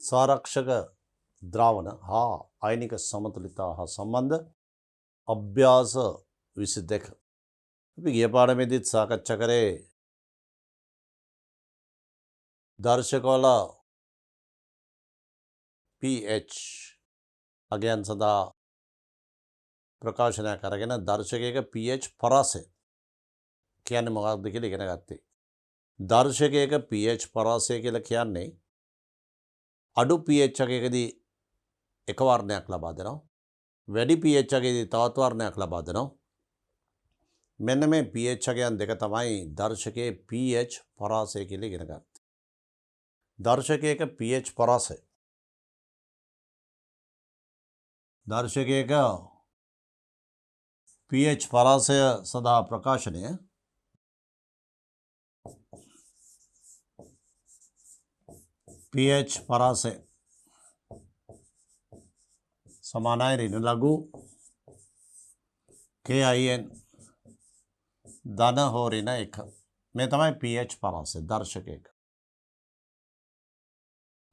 සංරක්ෂක ද්‍රාවණ හා අයනික සමතුලිතතාව හා සම්බන්ධ අභ්‍යාස 22. අපි ගිය පාඩමේදීත් සාකච්ඡා කරේ දර්ශකවල pH අගයන් සඳහා ප්‍රකාශනයක් අරගෙන දර්ශකයක pH පරාසය කියන්නේ මොකක්ද කියලා ඉගෙන ගත්තේ. දර්ශකයක pH පරාසය කියලා කියන්නේ අඩු pH එකකදී එක වර්ණයක් ලබා දෙනවා. වැඩි pH එකකදී තවත් වර්ණයක් ලබා දෙනවා. මෙන්න මේ pH අගයන් දෙක තමයි දර්ශකයේ pH පරාසය කියලා ඉගෙන ගත්තේ. දර්ශකයක pH පරාසය. දර්ශකයක pH පරාසය සඳහා ප්‍රකාශනය pH පරාසය සමානයි ඍණ ලඝු KIN ධන හෝ ඍණ 1. මේ තමයි pH පරාසය දර්ශකයක.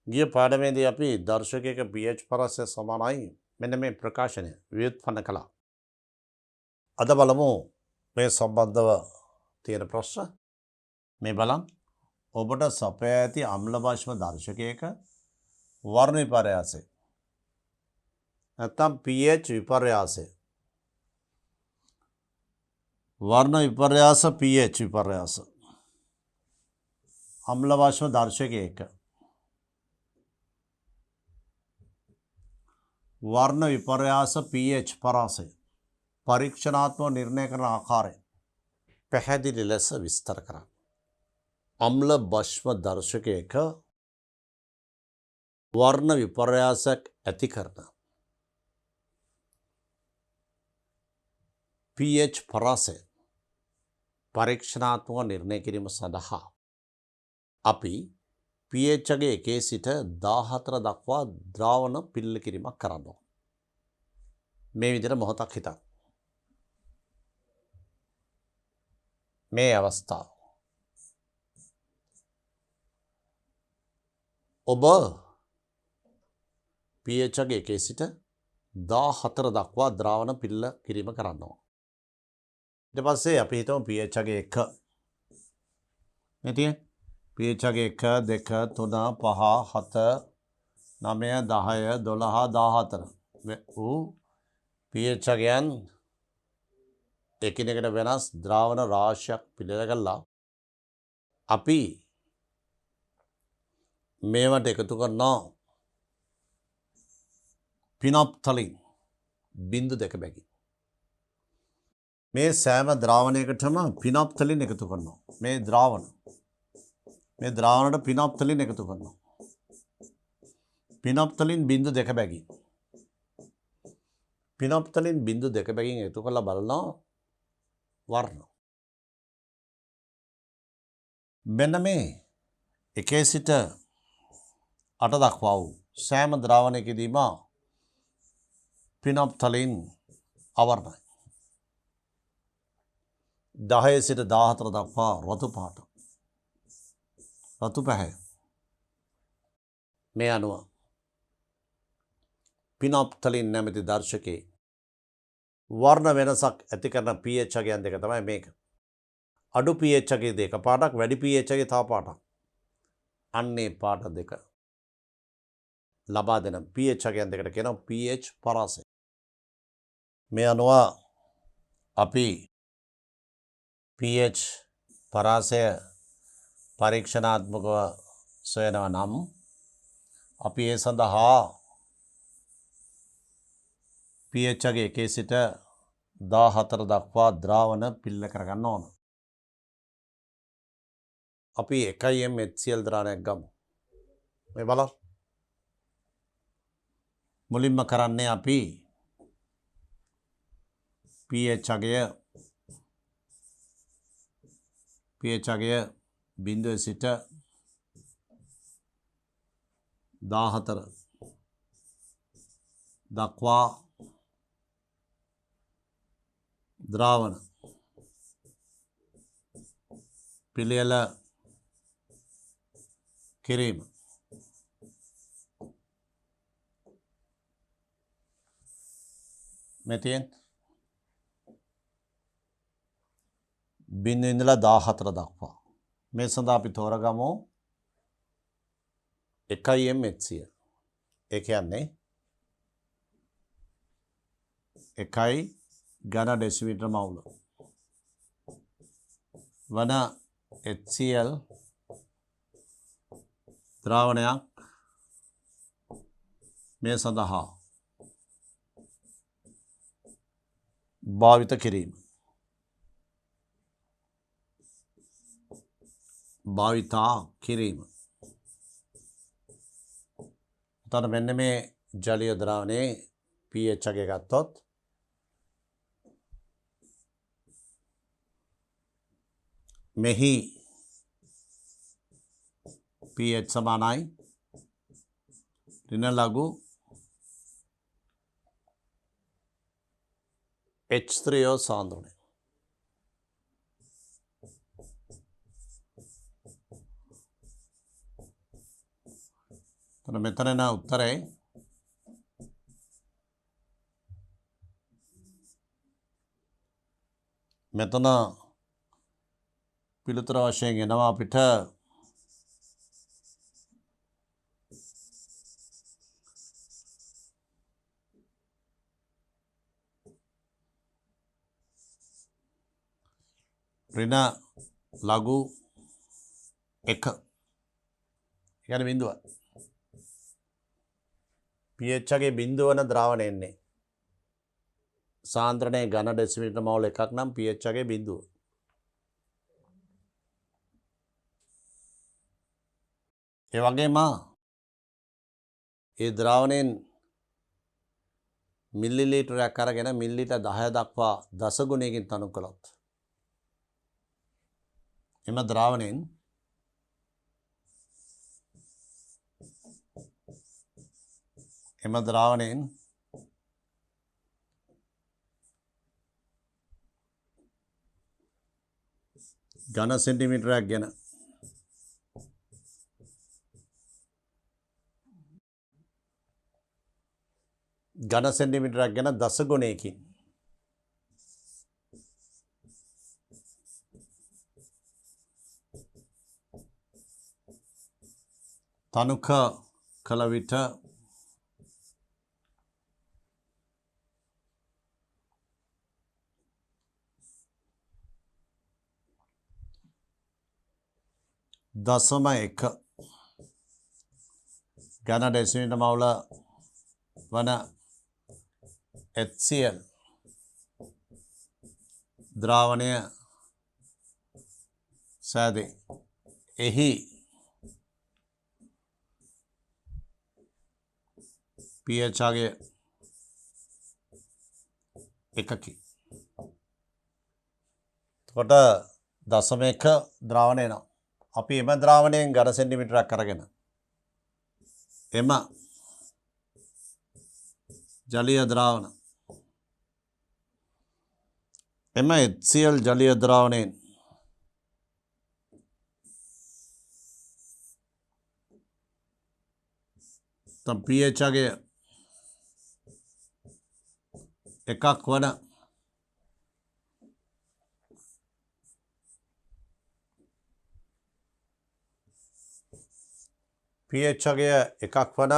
ගිය පාඩමේදී අපි දර්ශකයක pH පරාසය සමානයි මෙන්න මේ ප්‍රකාශනය ව්‍යුත්පන්න කළා. අද බලමු මේ සම්බන්ධව තියෙන ප්‍රශ්න. මේ බලන්න. ඔබට සපයා ඇති අම්ල භාෂ්ම දර්ශකයක වර්ණ විපර්යාසය නැත්නම් pH විපර්යාසය වර්ණ විපර්යාස pH විපර්යාස අම්ල භාෂ්ම දර්ශකයක වර්ණ විපර්යාස pH පරාසය පරීක්ෂණාත්මක නිර්ණය කරන ආකාරය පැහැදිලි ලෙස විස්තර කරන්න. අම්ල භෂ්ම දර්ශකයක වර්ණ විපර්යාසයක් ඇති කරන pH පරාසය පරීක්ෂණාත්මක නිර්ණය කිරීම සඳහා අපි pH ගේ 1 සිට 14 දක්වා ද්‍රාවණ පිල්ල කිරීමක් කරනවා. මේ විදිහට මොහොතක් හිතන්න. මේ අවස්ථාව ඔබ pH ගේ 1 සිට 14 දක්වා ද්‍රාවණ පිල්ල කිරීම කරනවා. ඊට පස්සේ අපි හිතමු pH ගේ 1. මේ තියෙන්නේ pH ගේ 1 2 3 5 7 9 10 12 14 වූ pH අගයන් එකිනෙකට වෙනස් ද්‍රාවණ රාශියක් පිළිල කළා. අපි මේවට එකතු කරනවා පිනොප්තලින් බිඳු දෙක බැගින්. මේ සෑම ද්‍රාවණයකටම පිනොප්තලින් එකතු කරනවා. මේ ද්‍රාවණයට පිනොප්තලින් එකතු කරනවා. පිනොප්තලින් බිඳු දෙක බැගින්. පිනොප්තලින් බිඳු දෙක බැගින් එකතු කරලා බලනවා වර්ණ. මෙන්න මේ 1 සිට 8 දක්වා වූ සෑම ද්‍රාවණයකදීම පිනොප්තලින් අවර්ණයි. 10 සිට 14 දක්වා රතු පාට. රතු පැහැ. මේ අනුව පිනොප්තලින් නැමැති දර්ශකයේ වර්ණ වෙනසක් ඇති කරන pH අගයන් දෙක තමයි මේක. අඩු pH එකේ දෙක පාටක්, වැඩි pH එකේ තව පාටක්. අන්නේ පාට දෙක ලබා දෙන pH අගයන් දෙකට කියනවා pH පරාසය. මේ අනුව අපි pH පරාසය පරීක්ෂණාත්මකව සොයනවා නම් අපි ඒ සඳහා pH ගේ 1 සිට 14 දක්වා ද්‍රාවණ පිල්ල කරගන්න ඕන. අපි 1m HCl ද්‍රාවණයක් ගමු. මේ බලන්න. මුලින්ම කරන්නේ අපි pH අගය 0 සිට 14 දක්වා ද්‍රාවණ පිළියෙල කිරීම. මේ තියෙන්නේ 0 ඉඳලා 14 දක්වා. මේ සඳහා අපි තෝරගමු 1m/HCl. ඒ කියන්නේ 1 ඝන ඩෙසිමීටර මවුල වන HCl ද්‍රාවණයක් මේ සඳහා භාවිත කිරීම. භාවිතා කිරීම. එතකොට මෙන්න මේ ජලීය ද්‍රාවණයේ pH එක ගත්තොත් මෙහි pH සමානයි ඍණ ලඝු H3O සාන්ද්‍රණය. එතන මෙතන එන උත්තරේ මෙතන පිළිතුර වශයෙන් එනවා අපිට ඍණ ලඝු 1 කියන්නේ බිඳුව. pH එකේ බිඳුව වන ද්‍රාවණය එන්නේ. සාන්ද්‍රණයේ ඝන ඩෙසිමීටර මෝල් එකක් නම් pH එකේ බිඳුව. ඒ වගේම ඒ ද්‍රාවණයෙන් මිලිලීටරයක් අරගෙන මිලිලීටර් 10 දක්වා දස ගුණයකින් තනු කළොත් එම ද්‍රාවණයෙන් ඝන සෙන්ටිමීටරයක් ගැන දස ගුණයකින් තනුක කළ විට දශම 1 ඝන ඩෙසිමීටර මවුල වන HCl ද්‍රාවණය සෑදේ. එහි pH ගේ එකකි. එතකොට දශම 1 ද්‍රාවණය එනවා. අපි එම ද්‍රාවණයෙන් ඝන සෙන්ටිමීටරයක් අරගෙන එම ජලීය ද්‍රාවණ එම HCl ජලීය ද්‍රාවණයෙන් pH ගේ එකක් වන pH ගේ එකක් වන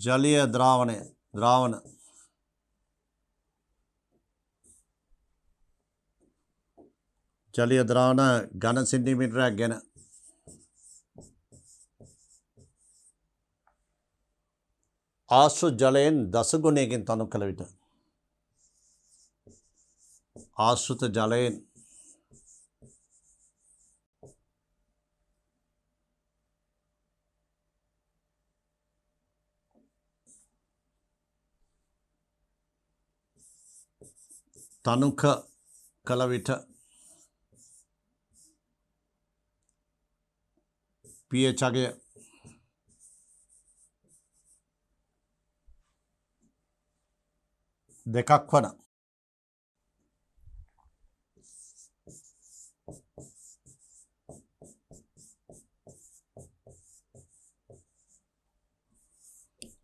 ජලීය ද්‍රාවණ ඝන සෙන්ටිමීටරයක් ගැන ආශ්‍රිත ජලයෙන් දස ගුණයකින් තනු කළ විට ආශ්‍රිත ජලයෙන් තනුක කළ විට pH ගේ දෙකක් වන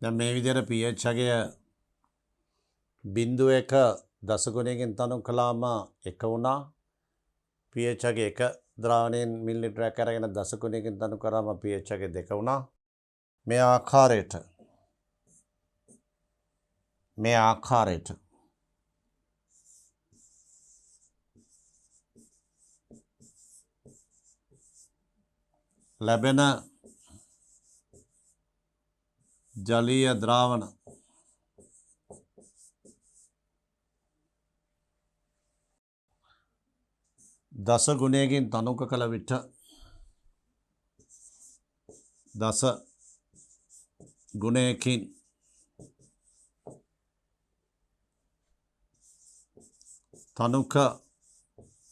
දැන් මේ විදිහට pH ගේ බිංදුව එක දසගුණයකින් තනු කළාම එක වුණා. pH එක එක ද්‍රාවණයෙන් මිලිලිටරයක් අරගෙන දසගුණයකින් තනු කරාම pH එක දෙක වුණා. මේ ආකාරයට ලැබෙන ජලීය ද්‍රාවණ දස ගුණයකින් තනුක කළ විට දස ගුණයකින් තනුක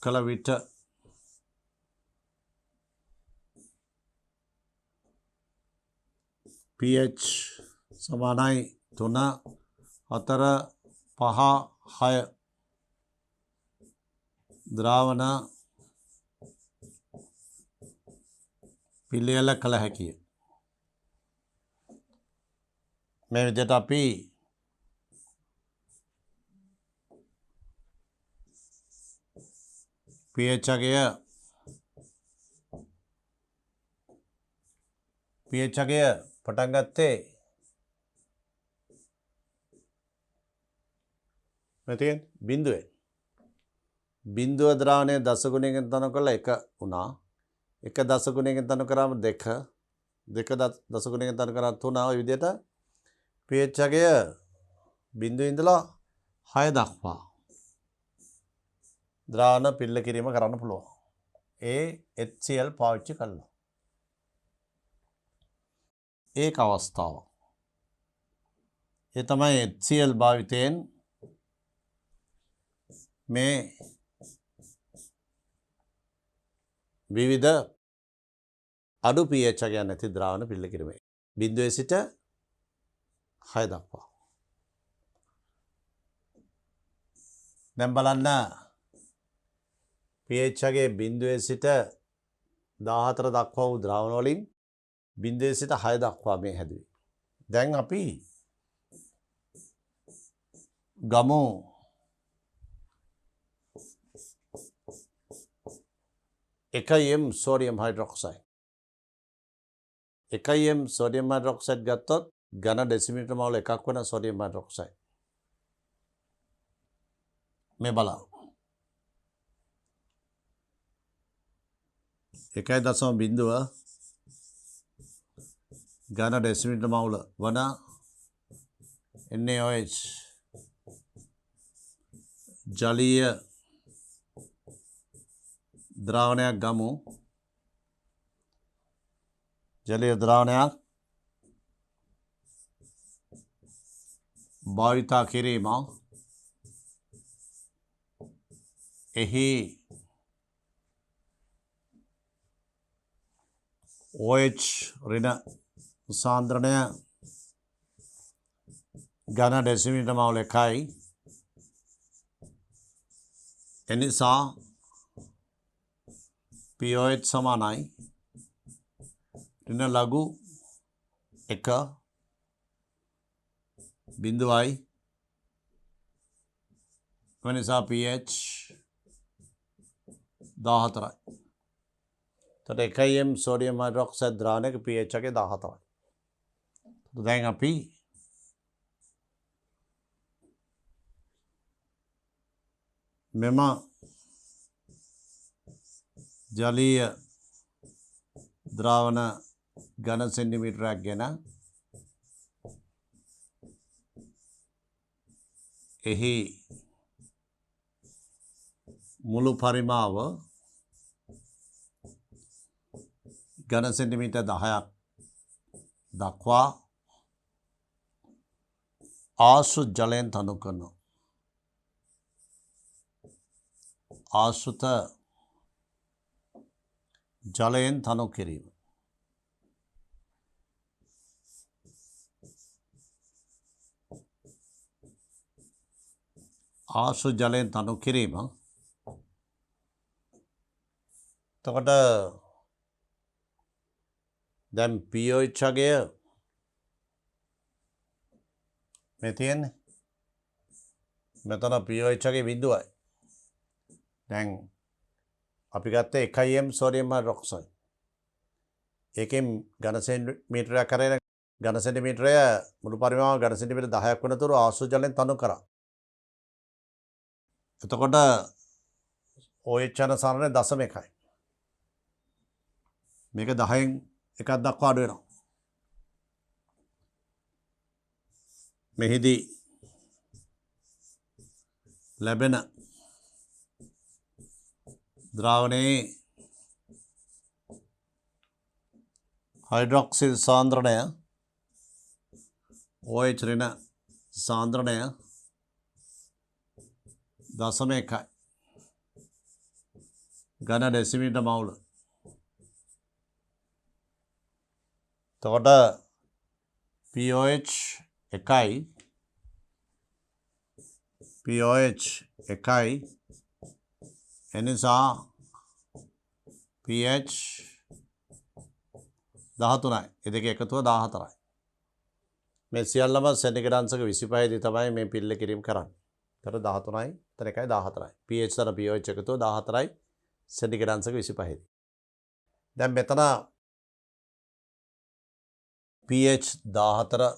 කළ විට pH සමානයි 3 4 5 6 ද්‍රාවණ පිළියෙල කළ හැකිය. මේ විදිහට අපි pH අගය පටන් ගත්තේ බිංදුවෙන්. බිංදුව ද්‍රාවණය දසගුණයකින් තනු කළා එක වුණා. එක දසගුණයකින් තනු කරාම දෙක දසගුණයකින් තනු කරාම 3 ඔය විදිහට pH අගය බිංදුවේ ඉඳලා 6 දක්වා ද්‍රාවණ පිළිල කිරීම කරන්න පුළුවන්. ඒ HCl පාවිච්චි කළා. ඒක අවස්ථාව. ඒ තමයි HCl භාවිතයෙන් මේ විවිධ අඩු pH එකක් නැති ද්‍රාවණ පිළිල කිරීම. බිංදුවේ සිට 6 දක්වා. දැන් බලන්න pH එකේ බිංදුවේ සිට 14 දක්වා වූ ද්‍රාවණ වලින් බිංදුවේ සිට 6 දක්වා මේ හැදුවේ. දැන් අපි ගමු එකයිම් සෝඩියම් හයිඩ්‍රොක්සයිඩ්. එකයිම් සෝඩියම් හයිඩ්‍රොක්සයිඩ් ගත්තොත් ඝන ඩෙසිමීටර මෝල් එකක් වන සෝඩියම් හයිඩ්‍රොක්සයිඩ්. මේ බලන්න. 1.0 ඝන ඩෙසිමීටර මෝල් වන NaOH ජලීය ද්‍රාවණයක් ගමු. ජලීය ද්‍රාවණයක් භාවිතා කිරීම එහි OH ඍණ සාන්ද්‍රණය ඝන ඩෙසිමීටර මෝල් 1යි. එනිසා pOH සමානයි ඍණ ලඝු 1 බිංදුවයි. එනිසා pH 14යි. තොට එකයිම් සෝඩියම් හයිඩ්‍රොක්සයිඩ් ද්‍රාවණයක pH එක 14යි. දැන් අපි මෙම ජලීය ද්‍රාවණ ඝන සෙන්ටිමීටරයක් ගැන එහි මුළු පරිමාව ඝන සෙන්ටිමීටර් 10ක් දක්වා ආශ්‍රිත ජලයෙන් තනු කරනවා. ආශ්‍රිත ජලයෙන් තනු කිරීම. ආශ්‍රිත ජලයෙන් තනු කිරීම. එතකොට දැන් pH අගය මේ තියෙන්නේ මෙතන pH එකේ බිඳුවයි. දැන් අපි ගත්තේ 1m සෝඩියම් හයිඩ්‍රොක්සයිඩ්. ඒකෙන් ඝන සෙන්ටිමීටරයක් කරගෙන ඝන සෙන්ටිමීටරය මුළු පරිමාව ඝන සෙන්ටිමීටර 10ක් වෙනතුරු ආශ්‍රිත ජලයෙන් තනු කරා. එතකොට OH යන සරණය 0.1යි. මේක 10න් එකක් දක්වා අඩු වෙනවා. මෙහිදී ලැබෙන ද්‍රාවණයේ හයිඩ්‍රොක්සිල් සාන්ද්‍රණය OH ඍණ සාන්ද්‍රණය 0.1යි. ඝන ඩෙසිමීටර් මවුල. එතකොට pH 1යි pH 1යි එනිසා pH 13යි. ඒ දෙක එකතුව 14යි. මේ සියල්ලම සෙන්ටිග්‍රේඩ් අංශක 25 දී තමයි මේ පිළිල කිරීම කරන්නේ. ඒතර 13යි, එතන 1යි 14යි. pH සර pH එකතුව 14යි සෙන්ටිග්‍රේඩ් අංශක 25 දී. දැන් මෙතන pH 14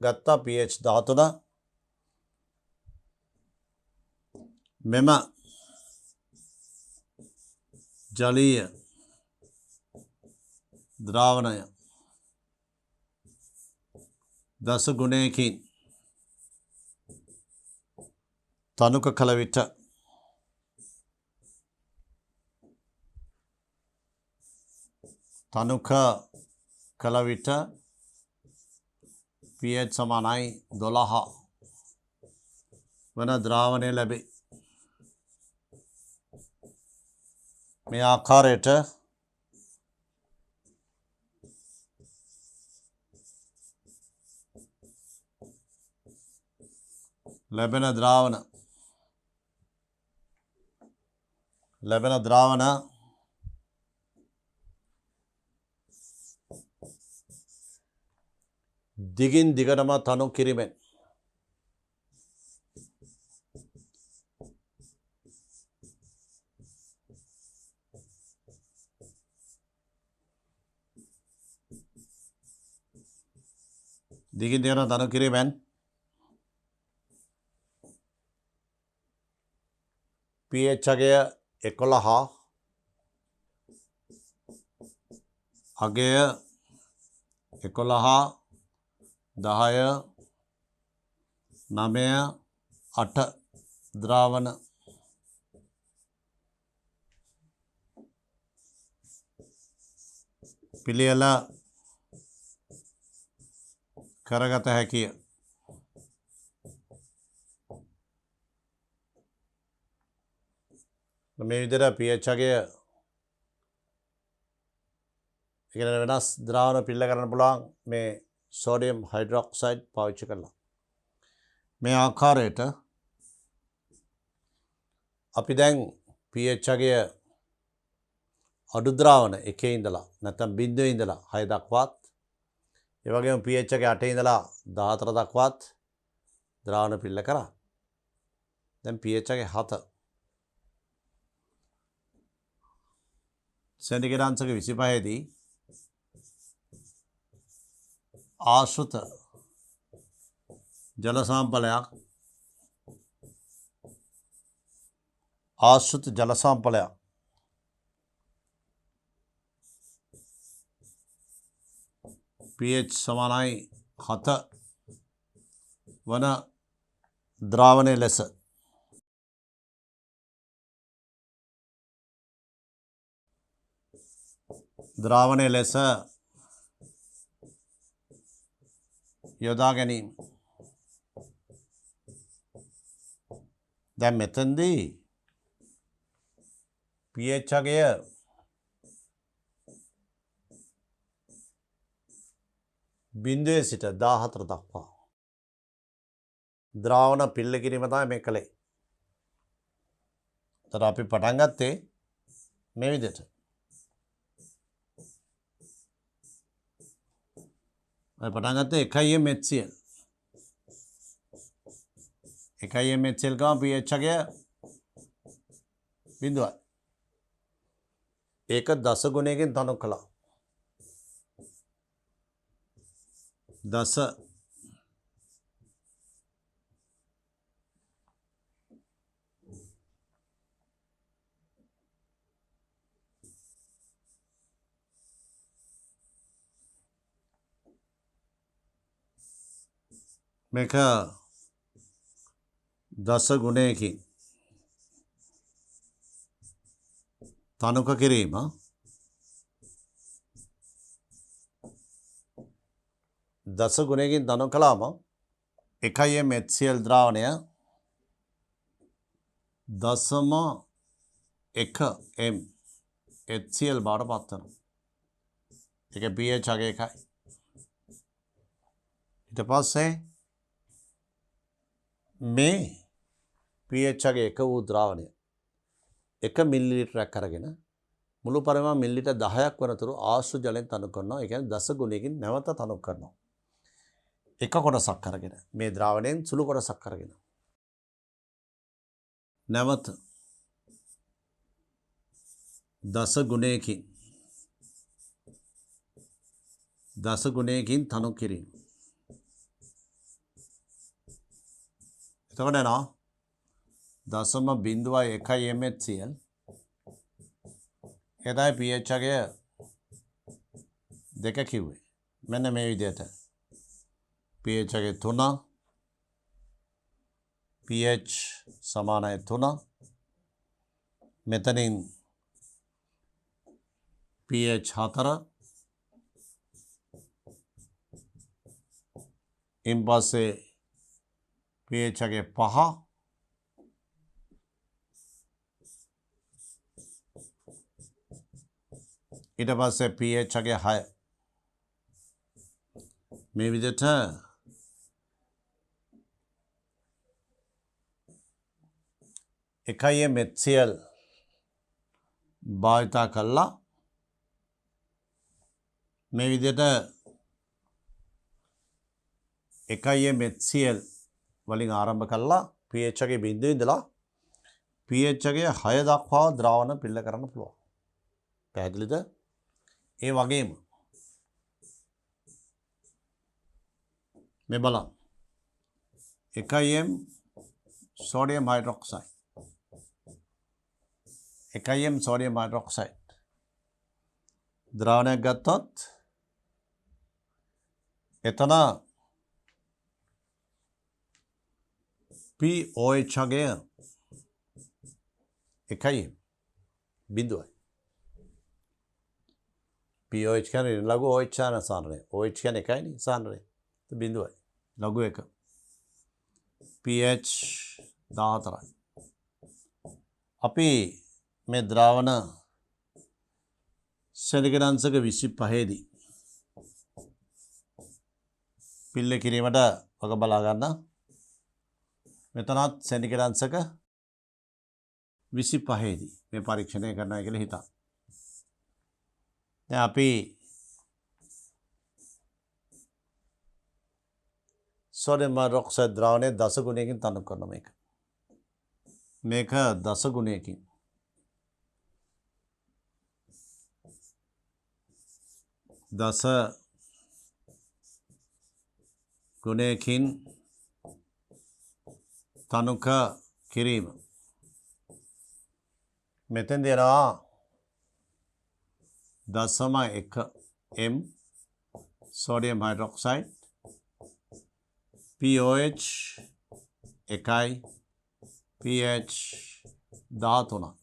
ගත්තා pH 13 මෙම ජලීය ද්‍රාවණය දස ගුණයකින් තනුක කළ විට pH සමානයි 12 වන ද්‍රාවණය ලැබේ. මේ ආකාරයට ලැබෙන ද්‍රාවණ දිගින් දිගටම තනු කිරීමෙන් pH අගය 11 අගය 11 10 9 8 ද්‍රාවණ පිළියෙල කරගත හැකිය. මේ විදිහට pH අගය වෙනස් ද්‍රාවණ පිළිල කරන්න පුළුවන් මේ සෝඩියම් හයිඩ්‍රොක්සයිඩ් පාවිච්චි කරලා. මේ ආකාරයට අපි දැන් pH අගය අඩු ද්‍රාවණ 1 ඉඳලා නැත්නම් 0 ඉඳලා 6 දක්වාත් ඒ වගේම pH එක 8 ඉඳලා 14 දක්වාත් ද්‍රාවණ පිළිල කරා. දැන් pH එක 7 සෙන්ටිග්‍රේඩ් අංශක 25 දී ආශ්‍රිත ජල සාම්පලයක් pH සමානයි 7 වන ද්‍රාවණය ලෙස යොදා ගැනීම. දැන් මෙතනදී pH අගය 0 සිට 14 දක්වා ද්‍රාවණ පිළිල කිරීම තමයි මේ කළේ. එතකොට අපි පටන් ගත්තේ මේ විදිහට. අපි පටන් ගත්තේ 1m HCl එකයි MHCl ගාම pH අගය බිඳුවයි. ඒක දස ගුණයකින් තනු කළා. දස මේක දස ගුණයකින් තනුක කිරීම දස ගුණයකින් තනු කළාම එකයි MHCl ද්‍රාවණය 0.1 MHCl බවට පත් වෙනවා. ඒක pH අගය එකයි. ඊට පස්සේ මේ pH අගය එක වූ ද්‍රාවණය 1 මිලිලිටරයක් අරගෙන මුළු පරිමාණ මිලිලිටර් 10ක් වනතුරු ආශ්‍ර ජලයෙන් තනු කරනවා. ඒ කියන්නේ දස ගුණයකින් නැවත තනු කරනවා. එක කොටසක් අරගෙන මේ ද්‍රාවණයෙන් සුළු කොටසක් අරගෙන නැවත දස ගුණයකින් තනු කිරීම. එතකොට එනවා 0.1 MHCl එදායි pH අගය 2 කිව්වේ. මෙන්න මේ විදිහට pH අගය 3 pH සමානයි 3 මෙතනින් pH 4 ඉන් පස්සේ pH අගය 5 ඊට පස්සේ pH අගය 6 මේ විදිහට එකයි MHCl භාවිතා කළා මේ විදිහට එකයි MHCl වලින් ආරම්භ කළා pH අගය 0 ඉඳලා pH අගය 6 දක්වා ද්‍රාවණ පිළ කරන්න පුළුවන්. පැහැදිලිද? ඒ වගේම මේ බලන්න 1M sodium hydroxide 1M sodium hydroxide ද්‍රාවණයක් ගත්තොත් එතන pOH අගය 1 බිඳුවයි. pOH කියන්නේ ලඝු OH සාන්ද්‍රණය. OH කියන්නේ 1යි සාන්ද්‍රණය. බිඳුවයි. ලඝු 1. pH 14යි. අපි මේ ද්‍රාවණ සෙනගඩංශක 25 දී පිල්ල කිරීමට වග බලා ගන්න. මෙතනත් සෙනගඩංශක 25 දී මේ පරීක්ෂණය කරනවා කියලා හිතා. දැන් අපි sodium hydroxide ද්‍රාවණය දස ගුණයකින් තනු කරනවා මේක. මේක දස ගුණයකින් දස ගුණයකින් තනුක කිරීම. මෙතෙන් දෙනවා 0.1 M sodium hydroxide pOH 1යි pH 13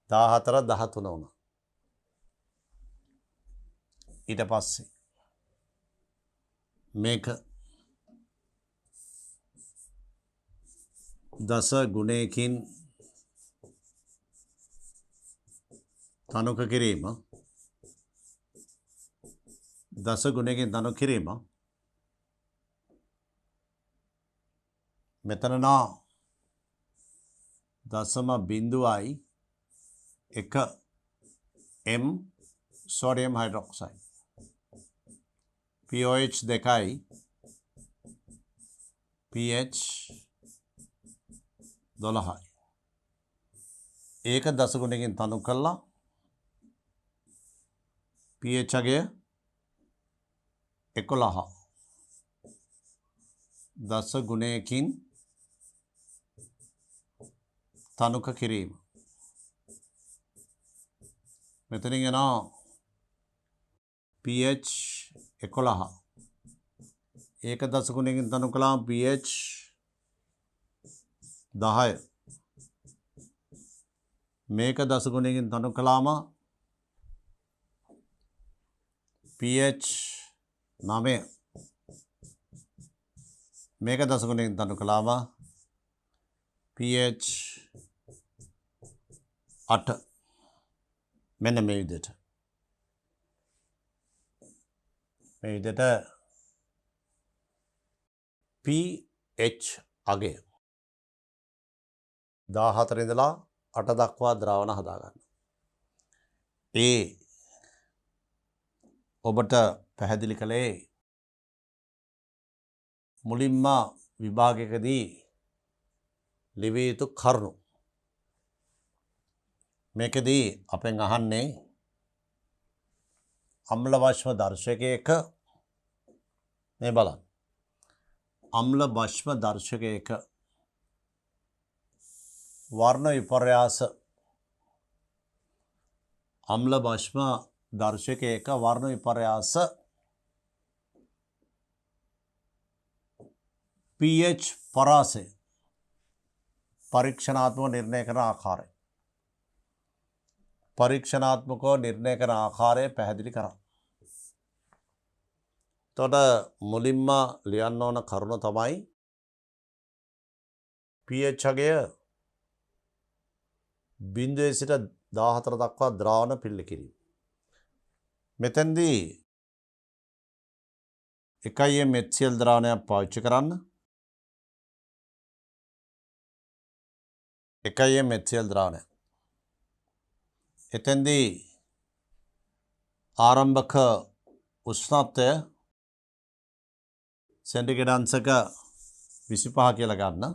14 13 වුණා. ඊට පස්සේ මේක දස ගුණයකින් තනුක කිරීම දස ගුණයකින් තනු කිරීම මෙතන නා 0.1 M sodium hydroxide pOH 2යි pH 12යි. ඒක දස ගුණයකින් තනු කළා pH අගය 11 දස ගුණයකින් තනුක කිරීම. මෙතනින් යනවා pH 11 ඒක දස ගුණයකින් තනු කළාම pH 10 මේක දස ගුණයකින් තනු කළාම pH 9 මේක දස ගුණයකින් තනු කළාම pH 8 මෙන්න මේ විදිහට pH අගය 14 ඉඳලා 8 දක්වා ද්‍රාවණ හදා ගන්න. ඒ ඔබට පැහැදිලි කළේ මුලින්ම විභාගයකදී ලිවිය යුතු කරුණු. මේකදී අපෙන් අහන්නේ අම්ල භෂ්ම දර්ශකයක මේ බලන්න. අම්ල භෂ්ම දර්ශකයක වර්ණ විපර්යාස අම්ල භෂ්ම දර්ශකයක වර්ණ විපර්යාස pH පරාසය පරීක්ෂණාත්මක නිර්ණය කරන ආකාරය. පරීක්ෂණාත්මකව නිර්ණය කරන ආකාරය පැහැදිලි කරා. එතකොට මුලින්ම ලියන්න ඕන කරුණ තමයි pH අගය 0 සිට 14 දක්වා ද්‍රාවණ පිල්ල කිරීම. මෙතෙන්දී 1 HCl ද්‍රාවණයක් පාවිච්චි කරන්න. 1 HCl ද්‍රාවණය. එතෙන්දී ආරම්භක උෂ්ණත්වය සෙන්ටිග්‍රේඩ් අංශක 25 කියලා ගන්න.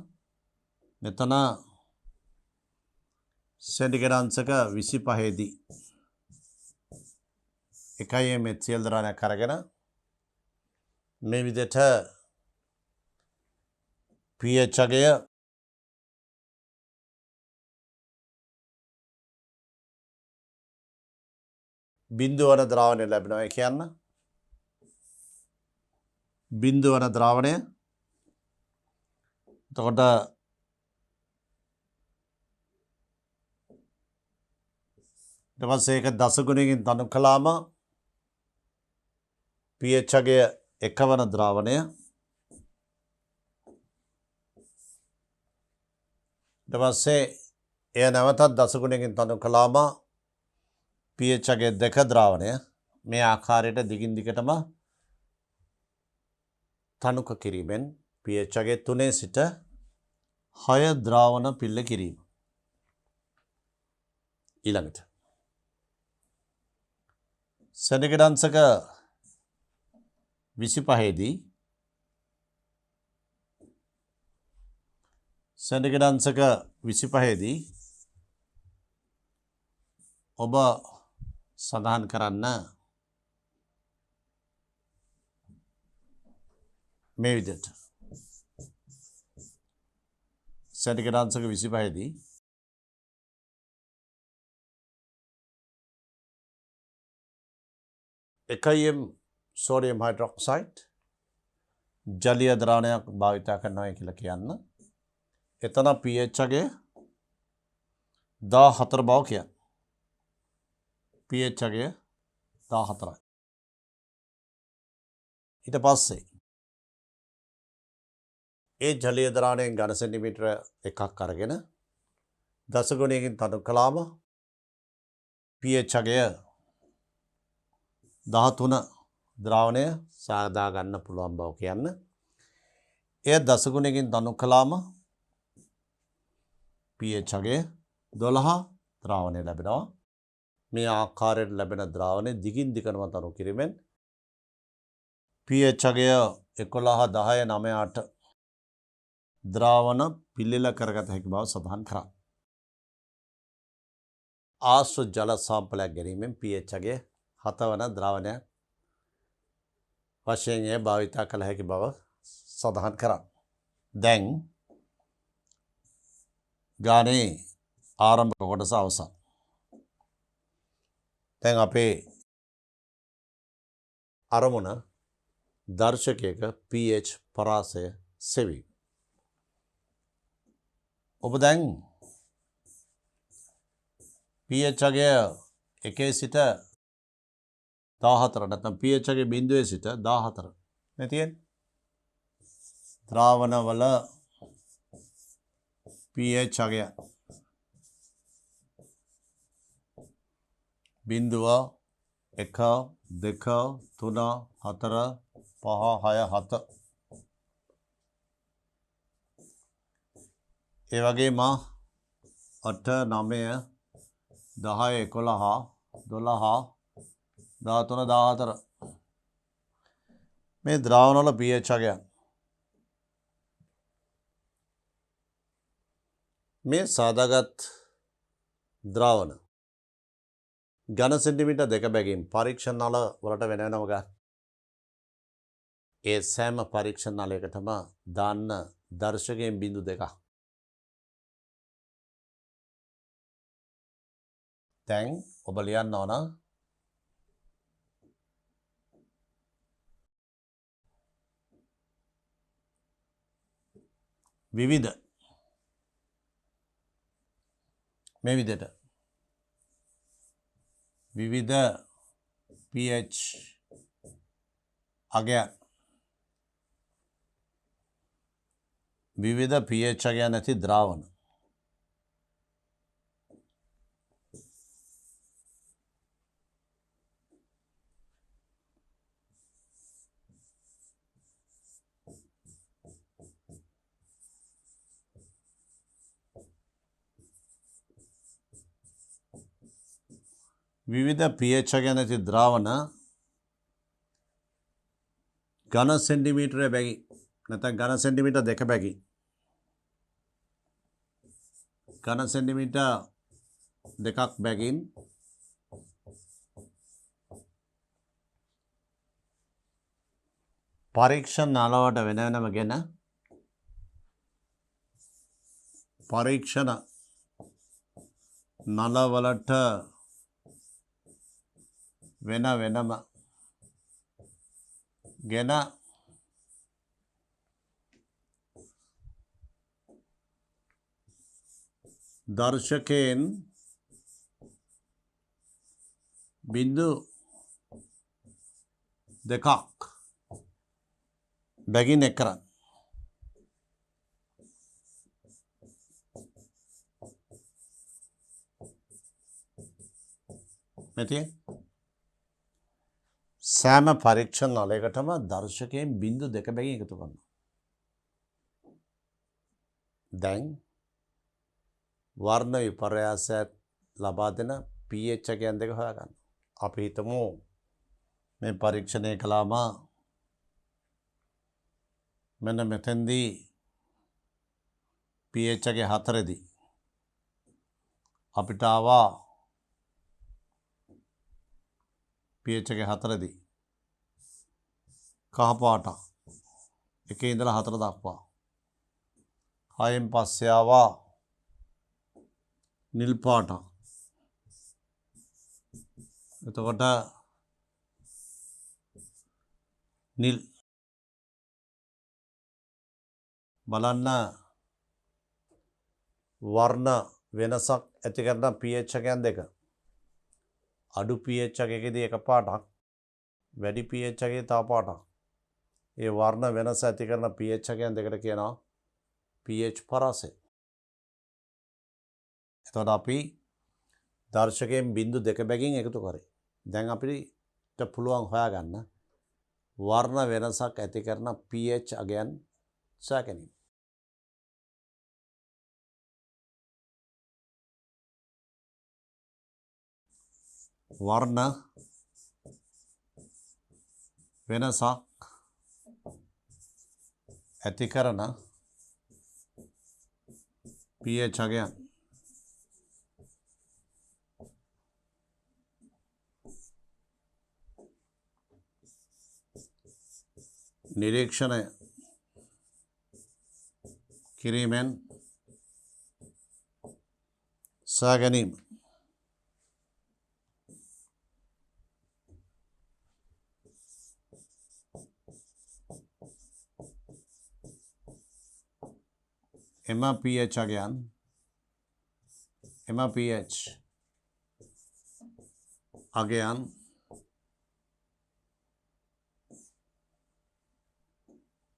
මෙතන සෙන්ටිග්‍රේඩ් අංශක 25 දී 1 HCl ද්‍රාවණයක් අරගෙන මේ විදිහට pH අගය බිඳුව වන ද්‍රාවණය ලැබෙනවා. ඒ කියන්න බිඳුව වන ද්‍රාවණය. එතකොට ඊට පස්සේ ඒක දස ගුණයකින් තනු කළාම pH අගය 1 වන ද්‍රාවණය. ඊට පස්සේ එය නැවතත් දස ගුණයකින් තනු කළාම pH අගය 2 ද්‍රාවණය. මේ ආකාරයට දිගින් දිගටම තනුක කිරීමෙන් pH අගය 3 සිට 6 ද්‍රාවණ පිල්ල කිරීම. ඊළඟට සෙන්ටිග්‍රේඩ් අංශක 25 දී සෙන්ටිග්‍රේඩ් අංශක 25 දී ඔබ සඳහන් කරන්න මේ විදිහට සෙන්ටිග්‍රේඩ් අංශක 25 දී එකයිම් සෝඩියම් හයිඩ්‍රොක්සයිඩ් ජලීය ද්‍රාවණයක් භාවිත කරනවා කියලා කියන්න. එතන pH අගය 14 බව කියන්නේ. pH අගය 14යි. ඊට පස්සේ ඒ ජලීය ද්‍රාවණයෙන් ඝන සෙන්ටිමීටර එකක් අරගෙන දස ගුණයකින් තනු කළාම pH අගය 13 ද්‍රාවණය සාදා ගන්න පුළුවන් බව කියන්න. එය දස ගුණයකින් තනු කළාම pH අගය 12 ද්‍රාවණය ලැබෙනවා. මේ ආකාරයට ලැබෙන ද්‍රාවණය දිගින් දිගටම තනු කිරීමෙන් pH අගය 11 10 9 8 ද්‍රාවණ පිළිල කරගත හැකි බව සඳහන් කරා. ආශ්‍ර ජල සාම්පලයක් ගැනීමෙන් pH අගය 7 වන ද්‍රාවණයක් වශයෙන් එය භාවිතා කළ හැකි බව සඳහන් කරා. දැන් ගානේ ආරම්භ කොටස අවසන්. දැන් අපේ අරමුණ දර්ශකයක pH පරාසය සෙවීම. ඔබ දැන් pH අගය 1 සිට 14 නැත්නම් pH අගය 0 සිට 14 නේ තියෙන්නේ. ද්‍රාවණවල pH අගය 0 1 2 3 4 5 6 7 ඒ වගේම 8 9 10 11 12 13 14 මේ ද්‍රාවණවල pH අගය මේ සාදාගත් ද්‍රාවණ ඝන සෙන්ටිමීටර් 2 බැගින් පරීක්ෂණ නල වලට වෙන වෙනම ගන්න. ඒ සෑම පරීක්ෂණ නලයකටම දාන්න දර්ශකයෙන් බිඳු 2ක්. දැන් ඔබ ලියන්න ඕන විවිධ මේ විදිහට විවිධ pH අගයන් විවිධ pH අගයන් ඇති ද්‍රාවණ විවිධ pH අගයන් ඇති ද්‍රාවණ ඝන සෙන්ටිමීටර බැගින් නැත්නම් ඝන සෙන්ටිමීටර 2 බැගින් ඝන සෙන්ටිමීටර 2ක් බැගින් පරීක්ෂණ නලවට වෙන වෙනම ගෙන පරීක්ෂණ නලවලට වෙන වෙනම ගෙන දර්ශකයෙන් බිඳු 2ක් බැගින් එක් කරන්න. මෙතිය සෑම පරීක්ෂණ නලයකටම දර්ශකයෙන් බිඳු 2 බැගින් එකතු කරනවා. දැන් වර්ණ විපර්යාසයක් ලබා දෙන pH අගයන් දෙක හොයාගන්න. අපි හිතමු මේ පරීක්ෂණය කළාම මෙන්න මෙතෙන්දී pH අගය 4 දී අපිට ආවා pH අගය 4 දී කහ පාට 1 ඉඳලා 4 දක්වා 6න් පස්සේ ආවා නිල් පාට. එතකොට නිල් බලන්න වර්ණ වෙනසක් ඇති කරන pH අගයන් දෙක. අඩු pH අගයකදී එක පාටක් වැඩි pH අගයේ තව පාටක්. ඒ වර්ණ වෙනස ඇති කරන pH අගයන් දෙකට කියනවා pH පරාසය. එතකොට අපි දර්ශකයෙන් බිඳු 2 බැගින් එකතු කරේ. දැන් අපිට පුළුවන් හොයාගන්න වර්ණ වෙනසක් ඇති කරන pH අගයන් සොයා ගැනීම. වර්ණ වෙනසක් ඇති කරන pH අගයන් නිරීක්ෂණය කිරීමෙන් සොයා ගැනීම එම pH අගයන්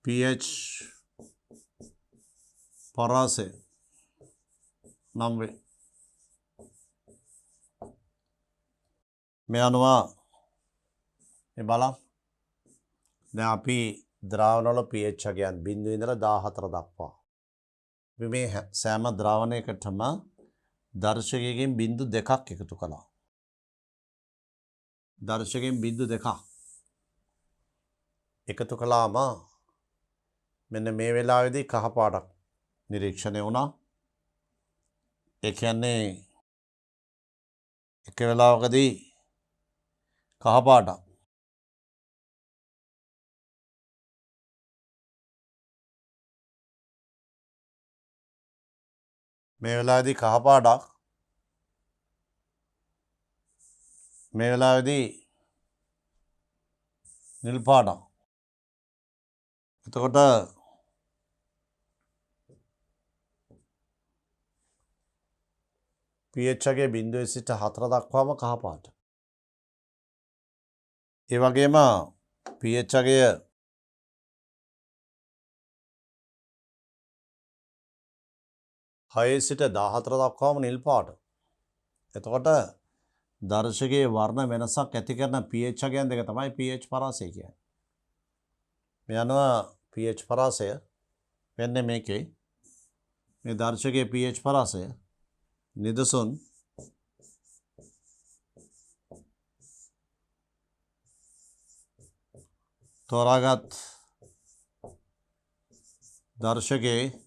pH පරාසය නම් වේ. මේ අනුව බලන්න දැන් අපි ද්‍රාවණවල pH අගයන් 0 ඉඳලා 14 දක්වා අපි මේ සෑම ද්‍රාවණයකටම දර්ශකයකින් 0.2ක් එකතු කළා. දර්ශකයෙන් 0.2ක් එකතු කළාම මෙන්න මේ වෙලාවේදී කහ පාටක් නිරීක්ෂණය වුණා. ඒ කියන්නේ එක වෙලාවකදී කහ පාටක් මේ වෙලාවේදී කහ පාටක් මේ වෙලාවේදී නිල් පාටක්. එතකොට pH අගය 0 සිට 4 දක්වාම කහ පාට. ඒ වගේම pH අගය 6 සිට 14 දක්වාම නිල් පාට. එතකොට දර්ශකයේ වර්ණ වෙනසක් ඇති කරන pH අගයන් දෙක තමයි pH පරාසය කියන්නේ. මේ අනුව pH පරාසය වෙන්නේ මේකේ මේ දර්ශකයේ pH පරාසය නිදසුන් තෝරාගත් දර්ශකයේ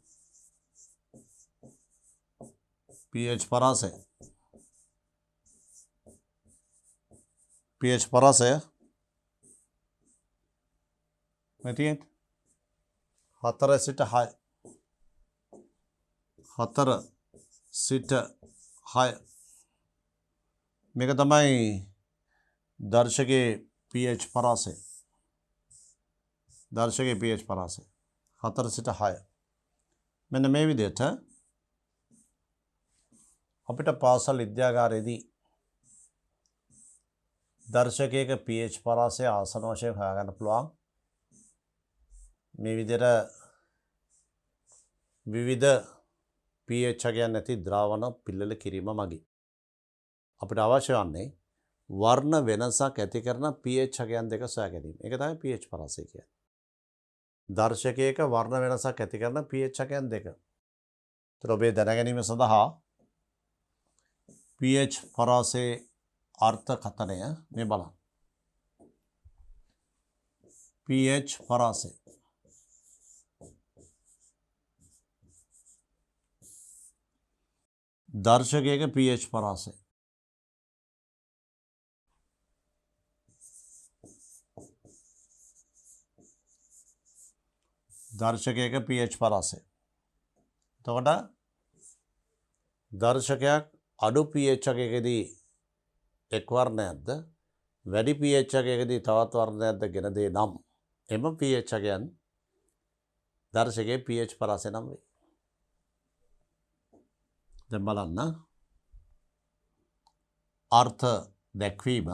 pH පරාසය මෙතින් 4 සිට 6 මේක තමයි දර්ශකයේ pH පරාසය. 4 සිට 6 මෙන්න මේ විදිහට අපිට පාසල් විද්‍යාගාරයේදී දර්ශකයක pH පරාසය ආසන වශයෙන් හොයාගන්න පුළුවන්. මේ විදිහට විවිධ pH අගයන් නැති ද්‍රාවණ පිළියෙල කිරීම මගින් අපිට අවශ්‍ය වන්නේ වර්ණ වෙනසක් ඇති කරන pH අගයන් දෙක සොයා ගැනීම. ඒක තමයි pH පරාසය කියන්නේ. දර්ශකයක වර්ණ වෙනසක් ඇති කරන pH අගයන් දෙක. ඒතර ඔබේ දැනගැනීම සඳහා pH පරාසයේ අර්ථකථනය මේ බලන්න. pH පරාසය දර්ශකයක pH පරාසය pH පරාසය. එතකොට දර්ශකයක් අඩු pH අගයකදී එක් වර්ණයක්ද වැඩි pH අගයකදී තවත් වර්ණයක්ද ගෙන දේ නම් එම pH අගයන් දර්ශකයේ pH පරාසය නම් වේ. දැන් බලන්න අර්ථ දැක්වීම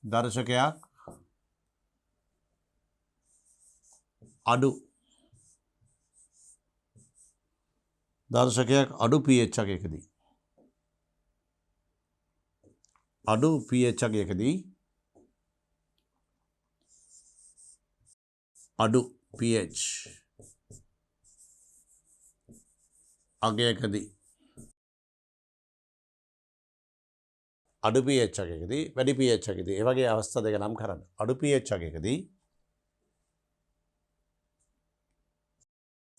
දර්ශකයක් අඩු pH අගයකදී අඩු pH අගයකදී වැඩි pH අගයකදී ඒ වගේ අවස්ථා දෙක නම් කරන්න. අඩු pH අගයකදී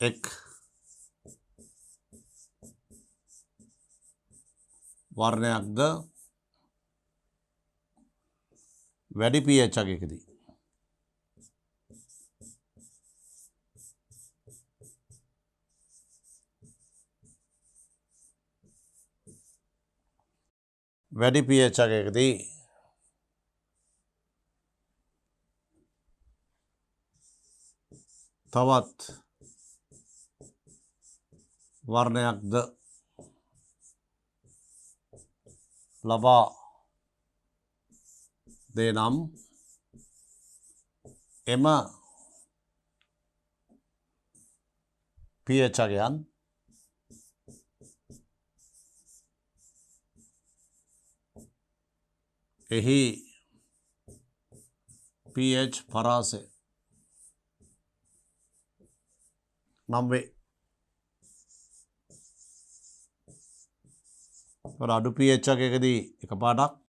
එක් වර්ණයක්ද වැඩි pH අගයකදී වැඩි pH අගයකදී තවත් වර්ණයක්ද ලබා දේ නම් එම pH අගයන් එහි pH පරාසය නම් වේ. අඩු pH අගයකදී එක පාටක්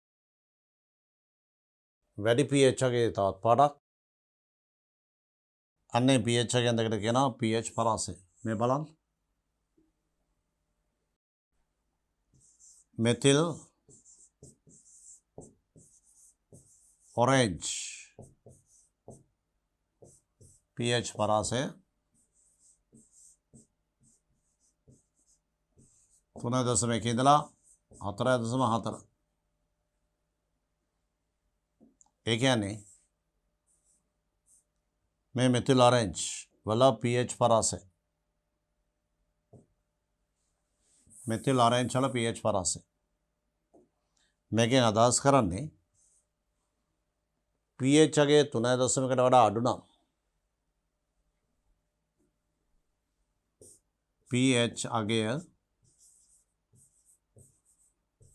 වැඩි pH අගයේ තවත් පාටක් අන්නේ pH අගයන් දෙකට කියනවා pH පරාසය. මේ බලන්න මෙතිල් ඔරෙන්ජ් pH පරාසය 3.1 ඉඳලා 4.4. ඒ කියන්නේ මේ මෙතිල් ඔරෙන්ජ් වල pH පරාසය මෙතිල් ඔරෙන්ජ් වල pH පරාසය මේකෙන් අදහස් කරන්නේ pH අගය 3.1කට වඩා අඩු නම් pH අගය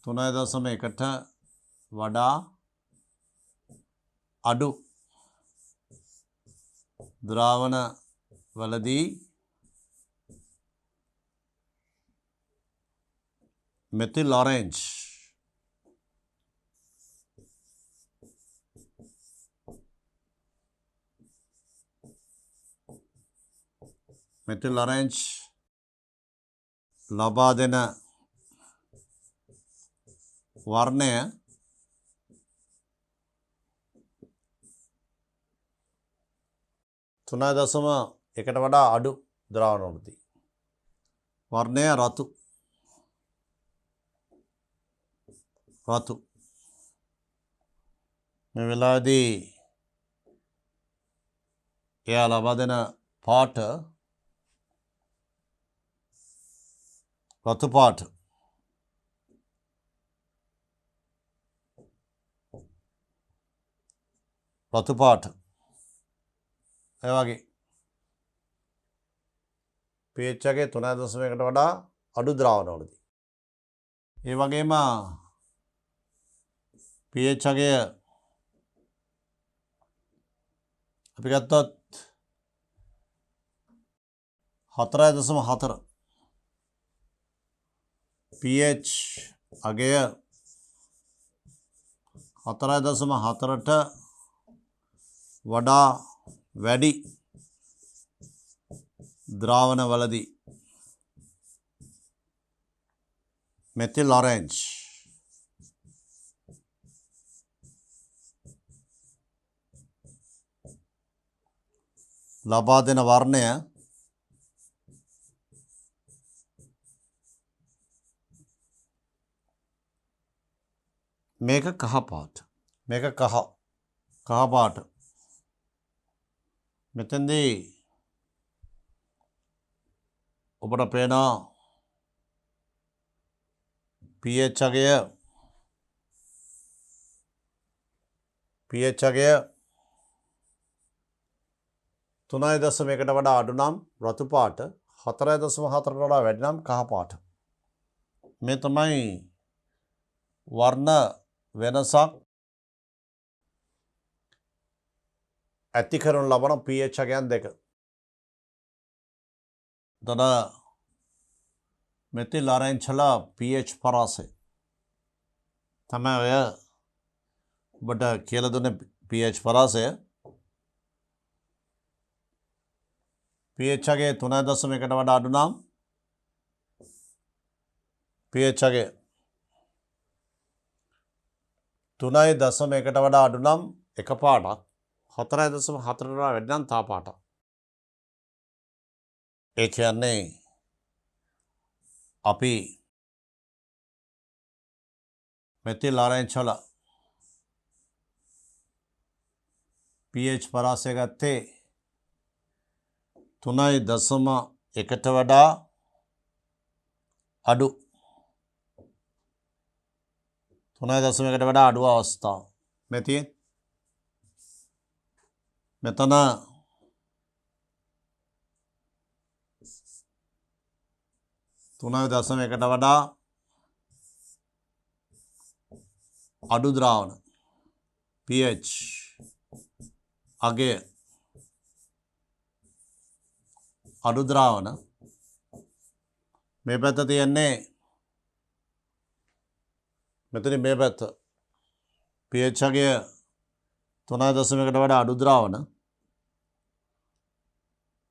3.1ට වඩා අඩු ද්‍රාවණ වලදී මෙතිල් ඔරෙන්ජ් ලබා දෙන වර්ණය තුනයි දශම එකට වඩා අඩු ද්‍රාවණවලදී වර්ණය රතු මේ වෙලාවේදී එයා ලබා දෙන පාට රතු පාට ඒ වගේ pH අගය 3.1කට වඩා අඩු ද්‍රාවණවලදී ඒ වගේම pH අගය අපි ගත්තොත් 4.4 pH අගය 4.4ට වඩා වැඩි ද්‍රාවණවලදී මෙතිල් ඔරෙන්ජ් ලබා දෙන වර්ණය මේක කහ පාට මෙතෙන්දී ඔබට පේනවා pH අගය 3.1කට වඩා අඩු නම් රතු පාට 4.4ට වඩා වැඩි නම් කහ පාට මේ තමයි වර්ණ වෙනසක් ඇති කරනු ලබන pH අගයන් දෙක. තද මෙතිල් ඔරෙන්ජ් වල pH පරාසය තමයි ඔය ඔබට කියලා දුන්නේ pH පරාසය pH අගේ 3.1කට වඩා අඩු නම් pH අගේ 3.1කට වඩා අඩු නම් එක පාටක් 4.4ට වඩා වැඩි නම් තව පාටක්. ඒ කියන්නේ අපි මෙතිල් ආරෙන්ජ් වල pH පරාසය ගත්තේ 3.1ට වඩා අඩු 3.1කට වඩා අඩු අවස්ථාව. මෙතන 3.1කට වඩා අඩු ද්‍රාවණ pH අගය අඩු ද්‍රාවණ මේ පැත්ත තියන්නේ මෙතන මේ පැත්ත pH අගය 3.1කට වඩා අඩු ද්‍රාවණ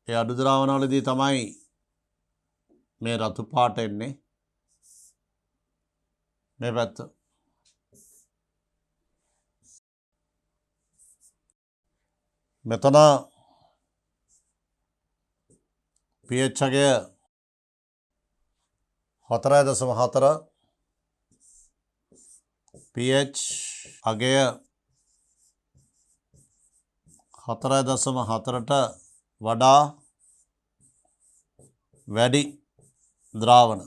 ඒ අඩු ද්‍රාවණ වලදී තමයි මේ රතු පාට එන්නේ මේ පැත්ත. මෙතන pH අගය 4.4 pH අගය 4.4ට වඩා වැඩි ද්‍රාවණ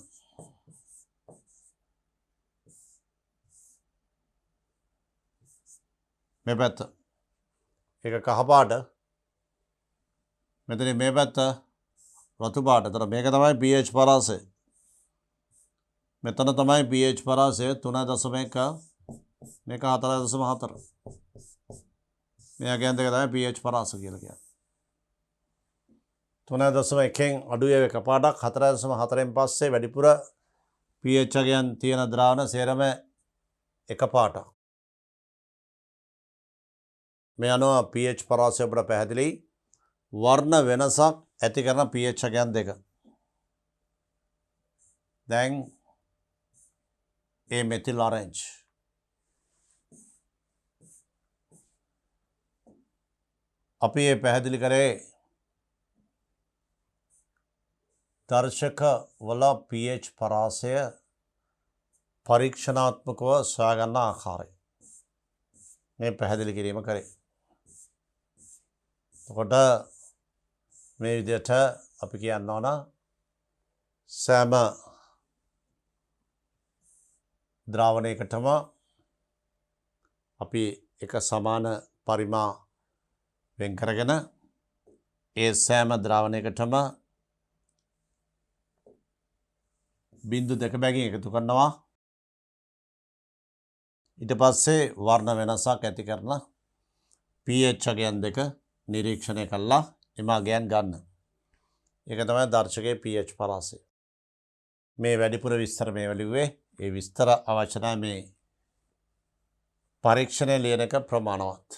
මේ පැත්ත ඒක කහ පාට මෙතන මේ පැත්ත රතු පාට. එතන මේක තමයි pH පරාසය. මෙතන තමයි pH පරාසය 3.1 මේක 4.4. මෙයා කියන්නේ දෙක තමයි pH පරාසය කියලා කියන්නේ. 3.1න් අඩුවේ එක පාටක් 4.4න් පස්සේ වැඩිපුර pH අගයන් තියෙන ද්‍රාවණ සේරම එක පාටක්. මේ අනුව pH පරාසය අපට පැහැදිලි වර්ණ වෙනසක් ඇති කරන pH අගයන් දෙක. දැන් ඒ මෙතිල් ආරෙන්ජ් අපි මේ පැහැදිලි කරේ දර්ශක වල pH පරාසය පරීක්ෂණාත්මකව සොයාගන්න ආකාරය මේ පැහැදිලි කිරීම කරේ. එතකොට මේ විදිහට අපි කියන්න ඕන සෑම ද්‍රාවණයකටම අපි එක සමාන පරිමා වෙන් කරගෙන ඒ සෑම ද්‍රාවණයකටම බිංදු දෙක බැගින් එකතු කරනවා. ඊට පස්සේ වර්ණ වෙනසක් ඇති කරන pH අගයන් දෙක නිරීක්ෂණය කළා එම අගයන් ගන්න. ඒක තමයි දර්ශකයේ pH පරාසය. මේ වැඩිපුර විස්තර මේ වලිවේ ඒ විස්තර අවශ්‍ය නැහැ මේ පරීක්ෂණය ලියන එක ප්‍රමාණවත්.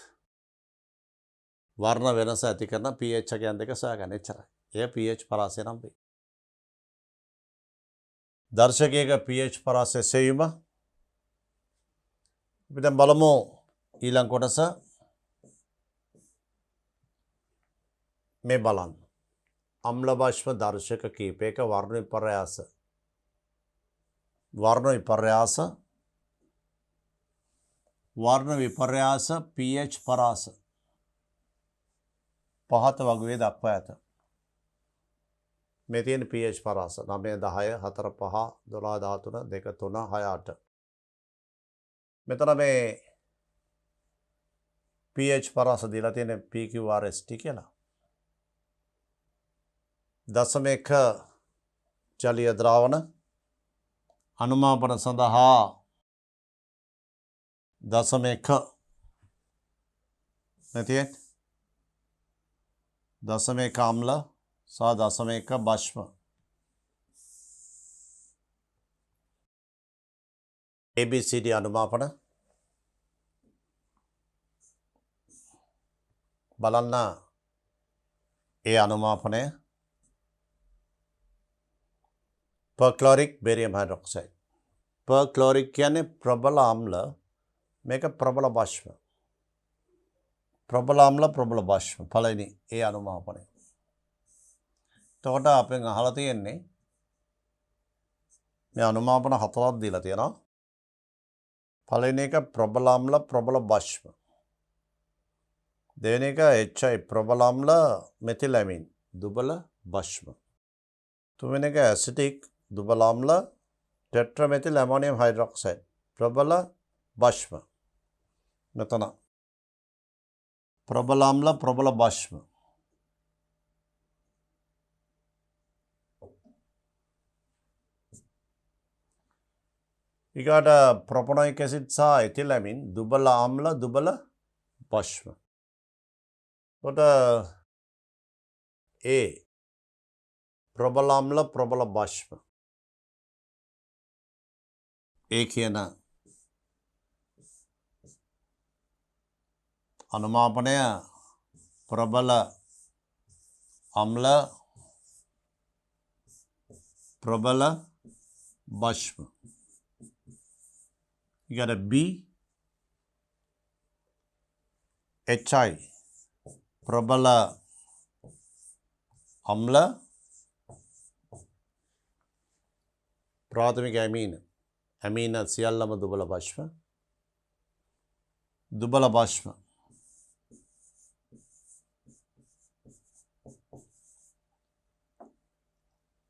වර්ණ වෙනස ඇති කරන pH අගයන් දෙක සොයාගන්න එච්චරයි. එය pH පරාසය නම් වේ. දර්ශකයක pH පරාසය සෙවීම අපි දැන් බලමු ඊළඟ කොටස මේ බලන්න. අම්ල බෂ්ම දර්ශක කීපයක වර්ණ විපර්යාස pH පරාස පහත වගුවේ දක්වා ඇත. මේ තියෙන pH පරාස 9 10 4 5 12 13 2 3 6 8. මෙතන මේ pH පරාස දීලා තියෙන PQRST කියලා. 0.1 ජලීය ද්‍රාවණ අනුමාපන සඳහා 0.1 නැතිද 0.1 අම්ල සහ 0.1 බෂ්ම ABCD අනුමාපන බලන්න. ඒ අනුමාපනය perchloric barium hydroxide. perchloric කියන්නේ ප්‍රබල ආම්ල, මේක ප්‍රබල භස්ම. ප්‍රබල ආම්ල ප්‍රබල භස්ම පළවෙනි ඒ අනුමාපනය. එතකොට අපෙන් අහලා තියෙන්නේ මේ අනුමාපන හතරක් දීලා තියෙනවා. පළවෙනි එක ප්‍රබල ආම්ල ප්‍රබල භස්ම. දෙවෙනි එක HI ප්‍රබල ආම්ල මෙතිලැමින් දුබල භස්ම. තුන්වෙනි එක ඇසිටික් දුබල ආම්ල ටෙට්‍රාමෙතිල් ඇමෝනියම් හයිඩ්‍රොක්සයිඩ් ප්‍රබල භස්ම. මෙතන ප්‍රබල ආම්ල ප්‍රබල භස්ම. ඊගාට ප්‍රොපොනොයික් ඇසිඩ් සහ එතිලැමින් දුබල ආම්ල දුබල භස්ම. කොට ඒ ප්‍රබල ආම්ල ප්‍රබල භස්ම. ඒ කියන අනුමාපනය ප්‍රබල ආම්ල ප්‍රබල භස්ම. You got a B, HI, ප්‍රබල අම්ල ප්‍රාථමික ඇමීන සියල්ලම දුබල භස්ම. දුබල භස්ම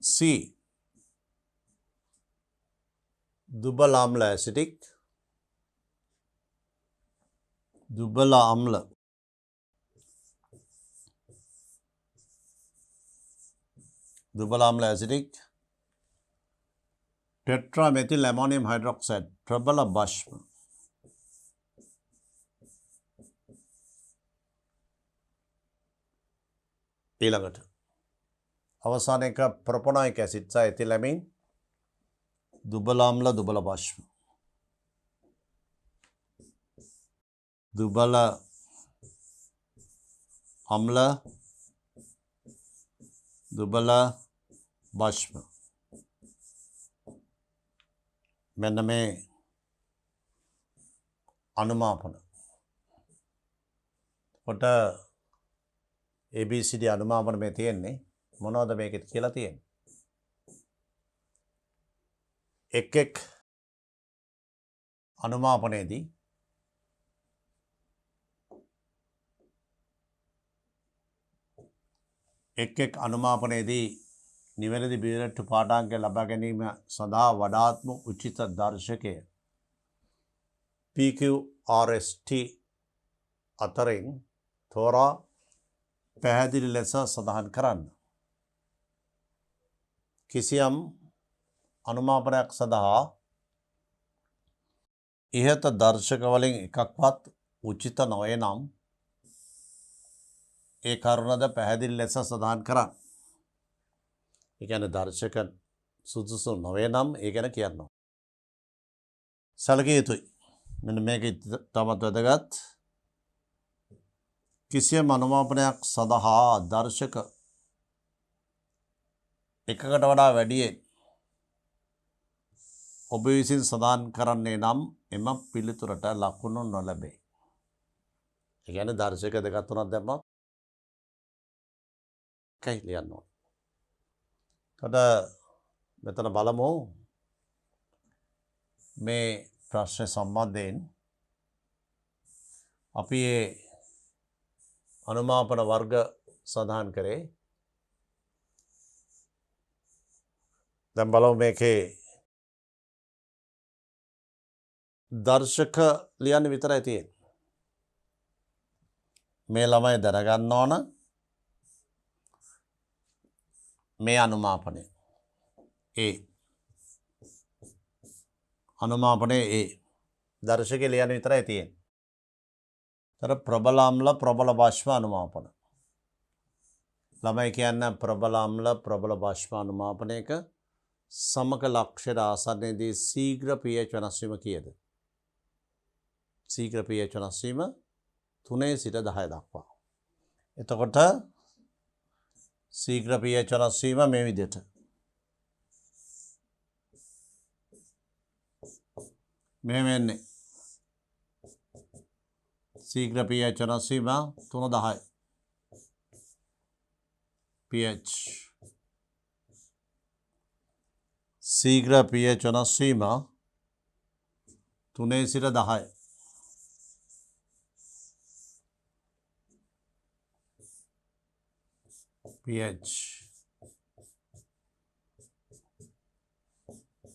C, දුබල ආම්ල ඇසිටික් දුබල ආම්ල ඇසිටික් ටෙට්‍රාමෙතිල් ඇමෝනියම් හයිඩ්‍රොක්සයිඩ් ප්‍රබල භස්ම. ඊළඟට අවසාන එක ප්‍රොපොනොයික් ඇසිඩ් සහ එතිලැමින් දුබල ආම්ල දුබල භස්ම. දුබල අම්ල දුබල භස්ම. මෙන්න මේ අනුමාපන. කොට ABCD අනුමාපන මේ තියෙන්නේ මොනවද මේකෙත් කියලා තියෙන්නේ. එක් අනුමාපනයේදී එක් අනුමාපනයේදී නිවැරදි බියරට්ටු පාඨාංක ලබා ගැනීම සඳහා වඩාත්ම උචිත දර්ශකය PQRST අතරින් තෝරා පැහැදිලි ලෙස සඳහන් කරන්න. කිසියම් අනුමාපනයක් සඳහා ඉහත දර්ශක වලින් එකක්වත් උචිත නොවේ නම් ඒ කරුණද පැහැදිලි ලෙස සඳහන් කරන්න. ඒ කියන්නේ දර්ශක සුදුසු නොවේ නම් ඒ ගැන කියන්න. සැලකිය යුතුයි. මෙන්න මේක තමත් වැදගත්. කිසියම් අනුමාපනයක් සඳහා දර්ශක එකකට වඩා වැඩියෙන් ඔබ විසින් සඳහන් කරන්නේ නම් එම පිළිතුරට ලකුණු නොලැබේ. ඒ කියන්නේ දර්ශක දෙකක් තුනක් දැම්මොත් කයි ලියන්න ඕන. මෙතන බලමු මේ ප්‍රශ්න සම්බන්ධයෙන් අපි ඒ අනුමාපන වර්ග සඳහන් කරේ. දැන් බලමු මේකේ දර්ශක ලියන්න විතරයි තියෙන්නේ. මේ ළමයි දැනගන්න ඕන මේ අනුමාපනය අනුමාපනයේ දර්ශක ලියන්න විතරයි තියෙන්නේ. තර ප්‍රබල ආම්ල ප්‍රබල භස්ම අනුමාපන. ළමයි කියන්න ප්‍රබල ආම්ල ප්‍රබල භස්ම අනුමාපනයක සමක ලක්ෂර ආසන්නයේදී ශීඝ්‍ර pH වෙනස් වීම කීයද? ශීඝ්‍ර pH වෙනස් වීම 3 සිට 10 දක්වා. එතකොට ශීඝ්‍ර pH වෙනස් වීම මේ විදිහට මෙහෙම එන්නේ. ශීඝ්‍ර pH වෙනස් වීම 3-10. pH ශීඝ්‍ර pH වෙනස් වීම 3-10. pH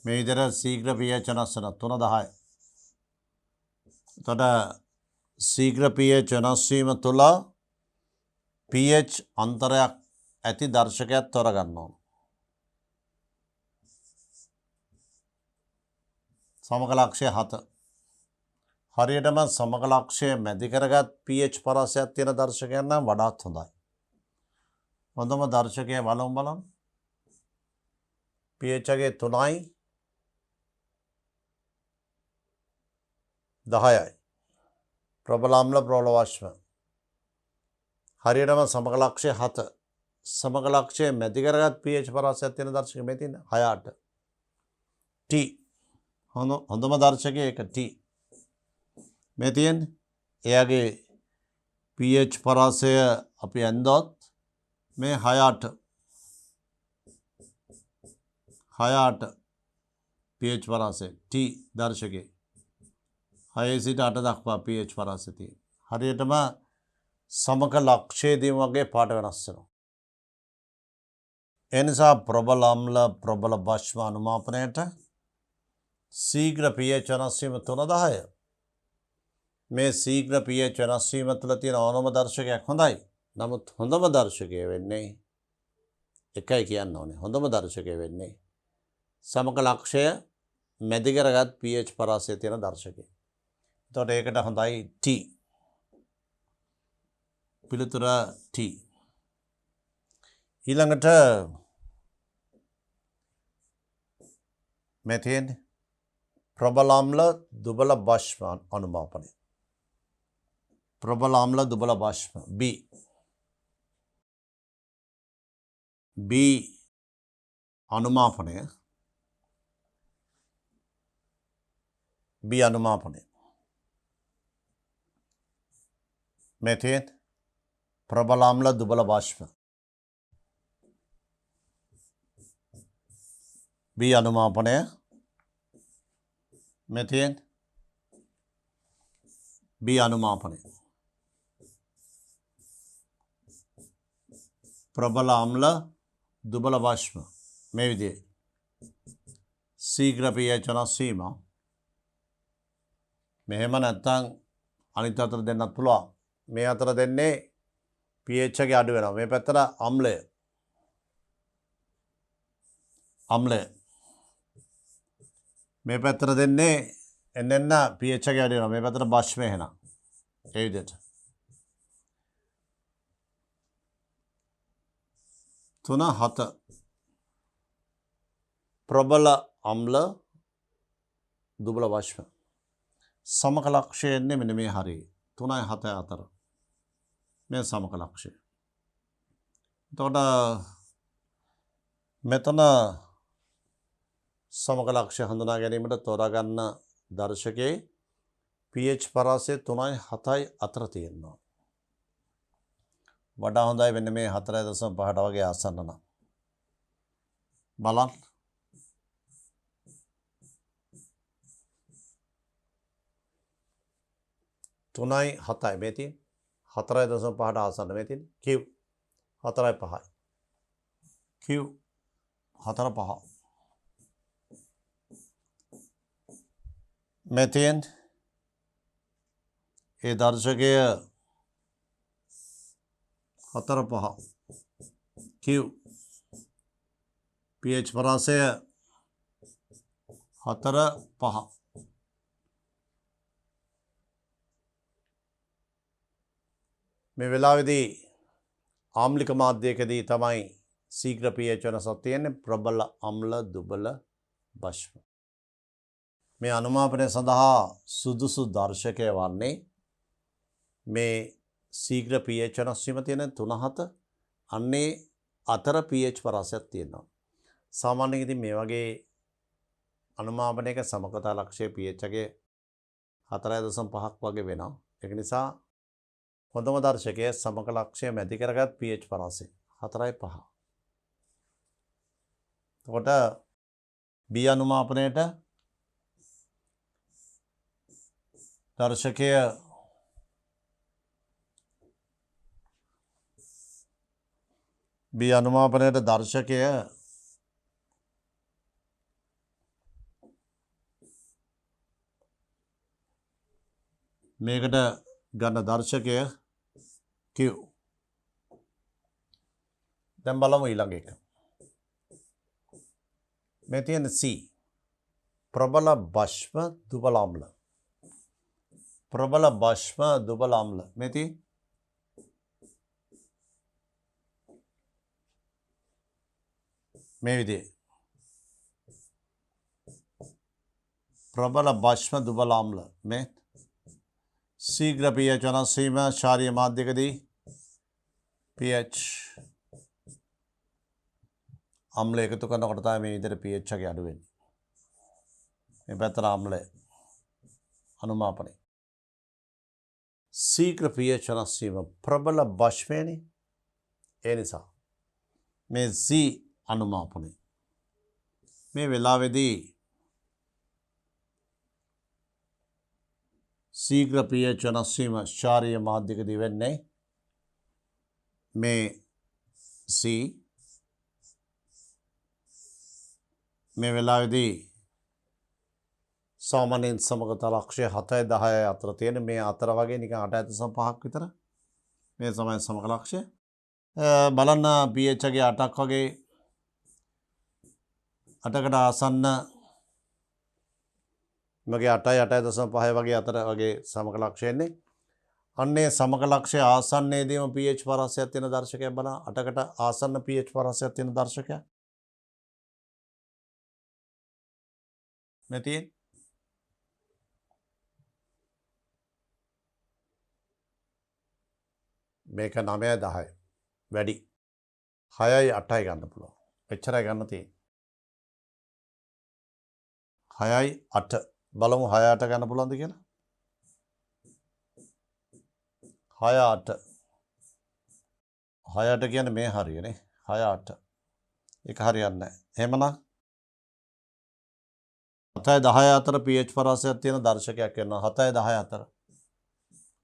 මේ විදිහට ශීඝ්‍ර pH වෙනස් වෙනවා 3-10. එතකොට ශීඝ්‍ර pH වෙනස් වීම තුළ pH අන්තරයක් ඇති දර්ශකයක් තෝරගන්න ඕන. සමකලක්ෂය 7. හරියටම සමකලක්ෂය මැදි කරගත් pH පරාසයක් තියෙන දර්ශකයන් නම් වඩාත් හොඳයි. හොඳම දර්ශකය බලමු. pH එකේ 3යි 10යි. ප්‍රබල අම්ල ප්‍රබල වාෂ්ම. හරියටම සමකලක්ෂය 7. සමකලක්ෂය මැදි කරගත් pH පරාසයක් තියෙන දර්ශකය මේ තියෙන 6-8. T හොඳම දර්ශකය ඒක T. මේ තියෙන්නේ එයාගේ pH පරාසය අපි ඇන්දොත් මේ 6-8 pH පරාසය T දර්ශකේ 6 සිට 8 දක්වා pH පරාසය තියෙනවා. හරියටම සමක ලක්ෂයේදී වගේ පාට වෙනස් වෙනවා. ඒ නිසා ප්‍රබල අම්ල ප්‍රබල භස්ම අනුමාපනයට ශීඝ්‍ර pH වෙනස් වීම 3-10. මේ ශීඝ්‍ර pH වෙනස් වීම තුළ තියෙන ඕනම දර්ශකයක් හොඳයි. නමුත් හොඳම දර්ශකය වෙන්නේ එකයි කියන්න ඕනේ. හොඳම දර්ශකය වෙන්නේ සමක ලක්ෂය මැදි කරගත් pH පරාසය තියෙන දර්ශකය. එතකොට ඒකට හොඳයි T. පිළිතුර T. ඊළඟට මේ තියෙන්නේ ප්‍රබල අම්ල දුබල භස්ම අනුමාපනය. ප්‍රබල අම්ල දුබල භස්ම B. B අනුමාපනය. B අනුමාපනය. මේ තියෙන්නේ ප්‍රබල අම්ල දුබල භස්ම B අනුමාපනය. මේ තියෙන්නේ B අනුමාපනය. ප්‍රබල අම්ල දුබල භස්ම මේ විදිහේ ශීඝ්‍ර pH වෙනස් වීම. මෙහෙම නැත්නම් අනිත් අතර දෙන්නත් පුළුවන්. මේ අතර දෙන්නේ pH එක අඩු වෙනවා. මේ පැත්තට අම්ලය. මේ පැත්තට දෙන්නේ එන්න pH එක අඩු වෙනවා. මේ පැත්තට භස්ම එහෙනම්. ඒ විදිහට 3-7 ප්‍රබල අම්ල දුබල භස්ම සමකලක්ෂය එන්නේ මෙන්න මේ හරිය 3-7 අතර. මේ සමකලක්ෂය. එතකොට මෙතන සමකලක්ෂය හඳුනා ගැනීමට තෝරා ගන්න දර්ශකයේ pH පරාසය 3-7 අතර තියෙනවා. වඩා හොඳයි වෙන්නේ මේ 4.5ට වගේ ආසන්න නම්. බලන්න. තුනයි 7යි මේ තියෙන්නේ 4.5ට ආසන්න මේ තියෙන්නේ Q 4.5යි Q 4.5 මේ තියෙන්නේ ඒ දර්ශකය 4.5 Q pH පරාසය 4.5 මේ වෙලාවේදී ආම්ලික මාධ්‍යයකදී තමයි ශීඝ්‍ර pH වෙනසක් තියෙන්නේ ප්‍රබල අම්ල දුබල භස්ම. මේ අනුමාපනය සඳහා සුදුසු දර්ශකය වන්නේ මේ ශීඝ්‍ර pH වෙනස් වීම තියෙන 3-7 අන්නේ අතර pH පරාසයක් තියෙනවා. සාමාන්‍යයෙන් ඉතින් මේ වගේ අනුමාපනයක සමකතා ලක්ෂය pH එකේ 4.5ක් වගේ වෙනවා. ඒක නිසා හොඳම දර්ශකයේ සමක ලක්ෂය මැදි කරගත් pH පරාසය 4.5. එතකොට B අනුමාපනයේට දර්ශකය B අනුමාපනයේට දර්ශකය මේකට ගන්න දර්ශකය Q. දැන් බලමු ඊළඟ එක. මේ තියෙන C ප්‍රබල භෂ්ම දුබල අම්ල. ප්‍රබල භෂ්ම දුබල අම්ල. මේ තියෙන මේ විදිහේ ප්‍රබල භෂ්ම දුබල අම්ල මේ ශීඝ්‍ර pH වෙනස් වීම ශාරීය මාධ්‍යකදී pH අම්ල එකතු කරනකොට තමයි මේ විදිහට pH එක අඩු වෙන්නේ. මේ පැත්තට අම්ලය අනුමාපනය. ශීඝ්‍ර pH වෙනස් වීම ප්‍රබල භෂ්මේනේ. ඒ නිසා මේ Z අනුමාපනය. මේ වෙලාවේදී ශීඝ්‍ර pH වෙනස් වීම ශාරීය මාධ්‍යකදී වෙන්නේ මේ C මේ වෙලාවේදී සාමාන්‍යයෙන් සමගතා ලක්ෂය 7-10 අතර තියෙන මේ අතර වගේ නිකන් 8.5ක් විතර මේ තමයි සමග ලක්ෂය. බලන්න pH එකේ 8ක් වගේ 8කට ආසන්න මගේ 8යි 8.5 වගේ අතර වගේ සමක ලක්ෂය එන්නේ. අන්නේ සමක ලක්ෂය ආසන්නයේදීම pH පරාසයක් තියෙන දර්ශකයක් බලන්න. 8කට ආසන්න pH පරාසයක් තියෙන දර්ශකයක්. මේ තියෙන්නේ මේක 9-10 වැඩි 6-8යි ගන්න පුළුවන්. එච්චරයි ගන්න තියෙන්නේ. 6-8 බලමු 6-8 ගන්න පුළුවන්ද කියලා. 6-8 6-8 කියන්නේ මේ හරියනේ 6-8 ඒක හරියන්නේ නැහැ. එහෙමනම් 7-10 අතර pH පරාසයක් තියෙන දර්ශකයක් වෙනවා. 7-10 අතර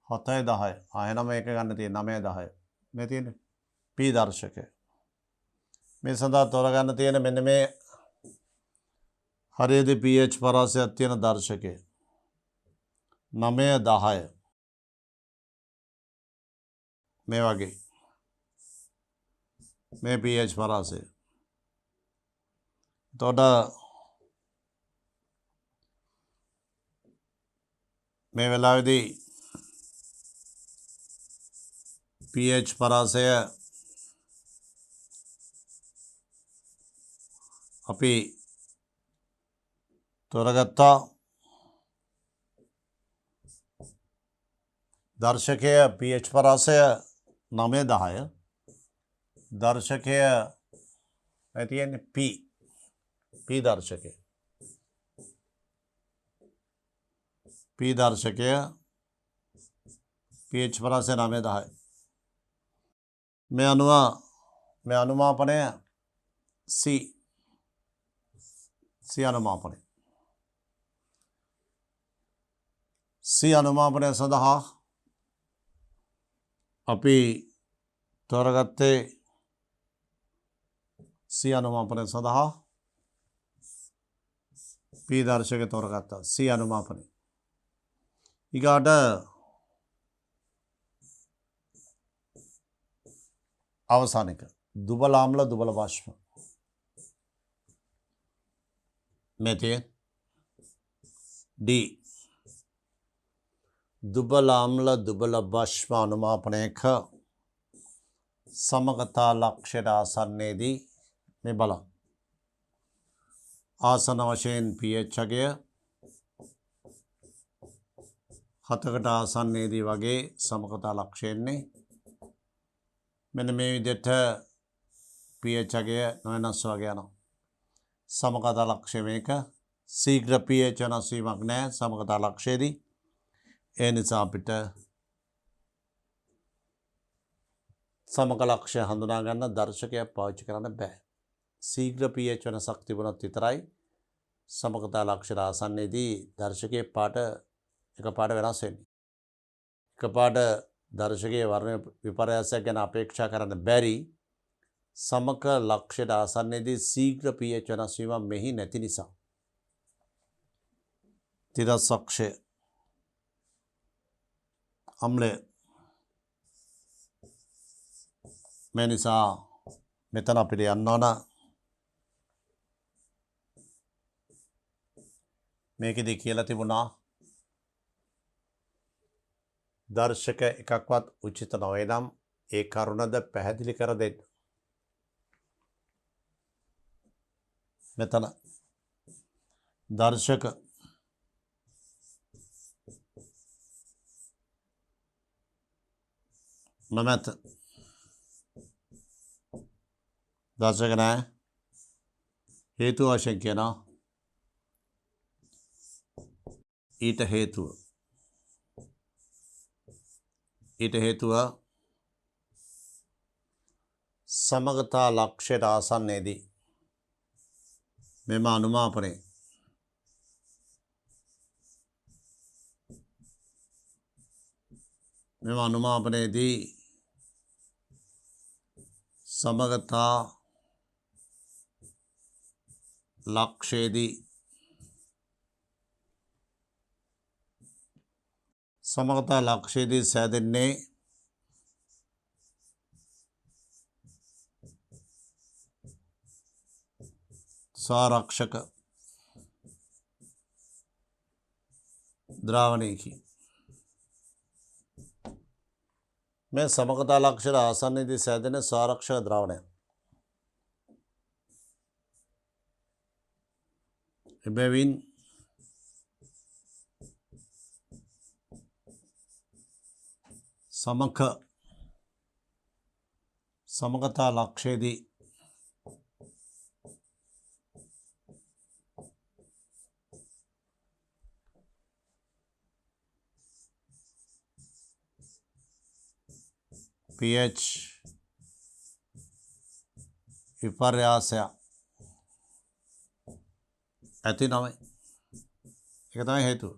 7-10 එහෙනම් මේක ගන්න තියෙන 9-10 මේ තියෙන්නේ P දර්ශකය. මේ සඳහා තෝරගන්න තියෙන මෙන්න මේ හරියදී pH පරාසයක් තියෙන දර්ශකය 9-10 මේ වගේ මේ pH පරාසය. එතකොට මේ වෙලාවේදී pH පරාසය අපි තෝරගත්තා. දර්ශකය pH පරාසය 9-10 දර්ශකය තියෙන්නේ P දර්ශකය. P දර්ශකය pH පරාසය 9-10 මේ අනුමාපනය C අනුමාපනය. C අනුමාපනය සඳහා අපි තෝරගත්තේ C අනුමාපනය සඳහා P දර්ශකය තෝරගත්තා. C අනුමාපනය. ඊගාට අවසාන එක දුබල ආම්ල දුබල භෂ්ම. මේ තියෙන D දුබල ආම්ල දුබල භෂ්ම අනුමාපනයක සමගතා ලක්ෂයට ආසන්නයේදී මේ බලන්න. ආසන වශයෙන් pH එකය 7කට ආසන්නයේදී වගේ සමගතා ලක්ෂය එන්නේ. මෙන්න මේ විදිහට pH එකය නොවෙනස් වගේ යනවා. සමගතා ලක්ෂය මේක ශීඝ්‍ර pH වෙනස් වීමක් නැහැ සමගතා ලක්ෂයේදී. ඒ නිසා අපිට සමක ලක්ෂය හඳුනා ගන්න දර්ශකයක් පාවිච්චි කරන්න බෑ. ශීඝ්‍ර pH වෙනසක් තිබුණොත් විතරයි සමගතා ලක්ෂයට ආසන්නයේදී දර්ශකයේ පාට එකපාරට වෙනස් වෙන්නේ. එකපාරට දර්ශකයේ වර්ණ විපර්යාසයක් ගැන අපේක්ෂා කරන්න බැරි සමක ලක්ෂයට ආසන්නයේදී ශීඝ්‍ර pH වෙනස් වීම මෙහි නැති නිසා. තිරසක්ෂය අම්ලය මේ නිසා මෙතන අපිට යන්න ඕන මේකෙදි කියලා තිබුණා දර්ශක එකක්වත් උචිත නොවේ නම් ඒ කරුණද පැහැදිලි කර දෙන්න. මෙතන දර්ශක නොමැත. දර්ශක නැහැ. හේතු වශයෙන් කියනවා ඊට හේතුව සමගතා ලක්ෂයට ආසන්නයේදී මෙම අනුමාපනයේදී සමගතා ලක්ෂයේදී සෑදෙන්නේ ස්වරක්ෂක ද්‍රාවණයකි. මේ සමගතා ලක්ෂයට ආසන්නයේදී සෑදෙන ස්වරක්ෂක ද්‍රාවණය. එබැවින් සමගතා ලක්ෂයේදී pH විපර්යාසය ඇති නොවේ. ඒක තමයි හේතුව.